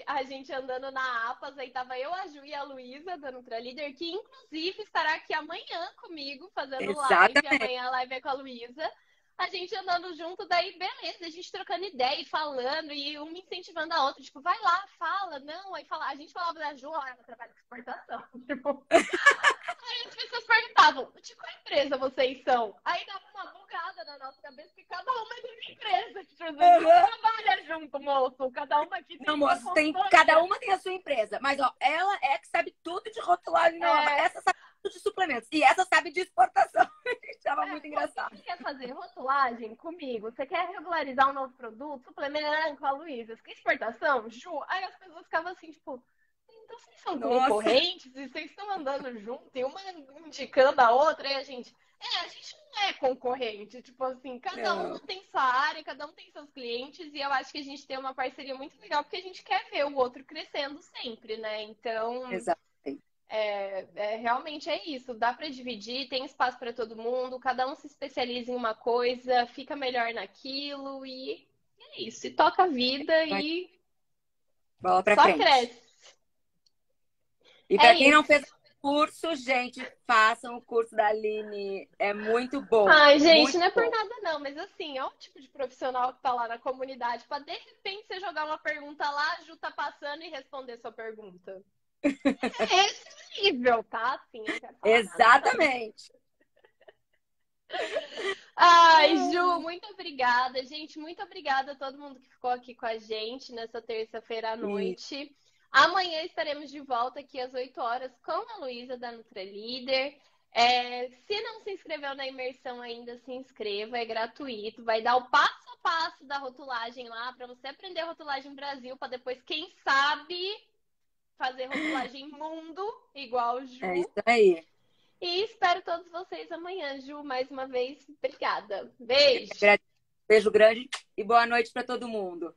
S2: a gente andando na APAS, aí tava eu, a Ju e a Luísa da Nutralíder, que inclusive estará aqui amanhã comigo, fazendo live.
S4: Exatamente.
S2: Amanhã a live é com a Luísa. A gente andando junto, daí beleza, a gente trocando ideia e falando, e uma incentivando a outra, tipo, vai lá, fala, não, aí fala, a gente falava da Ju, ó, ela trabalha com exportação. Tipo, aí as pessoas perguntavam, de qual empresa vocês são? Aí dava uma bugada na nossa cabeça, que cada uma é de uma empresa. Tipo, a gente não
S4: Uhum.
S2: trabalha junto, moço. Cada uma aqui
S4: Não,
S2: tem uma
S4: moço,
S2: consultoria.
S4: cada uma tem a sua empresa. Mas, ó, ela é que sabe tudo de rotulagem. Não, essa sabe tudo de suplementos. E essa sabe de exportação. Estava muito engraçado.
S2: Você quer fazer rotulagem comigo? Você quer regularizar um novo produto? Suplementando com a Luísa? Você quer exportação? Ju? Aí as pessoas ficavam assim, tipo, então vocês são
S4: Nossa.
S2: concorrentes e vocês estão andando junto e uma indicando a outra, e a gente não é concorrente, tipo assim, cada uma tem sua área, cada um tem seus clientes, e eu acho que a gente tem uma parceria muito legal, porque a gente quer ver o outro crescendo sempre, né? Então,
S4: Exatamente.
S2: realmente é isso, dá para dividir, tem espaço para todo mundo, cada um se especializa em uma coisa, fica melhor naquilo, e é isso, e toca a vida e
S4: Bola pra
S2: só
S4: frente.
S2: cresce.
S4: E
S2: É
S4: para quem não
S2: isso.
S4: fez o curso, gente, façam o curso da Aline. É muito bom.
S2: Ai, gente,
S4: muito
S2: não é por
S4: bom.
S2: nada não, mas assim, é o tipo de profissional que tá lá na comunidade pra de repente você jogar uma pergunta lá, a Ju tá passando e responder sua pergunta. É esse o nível, tá? Assim, eu quero falar
S4: Exatamente.
S2: Ai, Ju, muito obrigada. Gente, muito obrigada a todo mundo que ficou aqui com a gente nessa terça-feira à noite. Amanhã estaremos de volta aqui às 8 horas com a Luísa da Nutralíder. Se não se inscreveu na imersão ainda, se inscreva, é gratuito. Vai dar o passo a passo da rotulagem lá para você aprender rotulagem Brasil, para depois, quem sabe, fazer rotulagem mundo, igual o Ju.
S4: É isso aí.
S2: E espero todos vocês amanhã, Ju. Mais uma vez, obrigada. Beijo.
S4: Beijo grande e boa noite para todo mundo.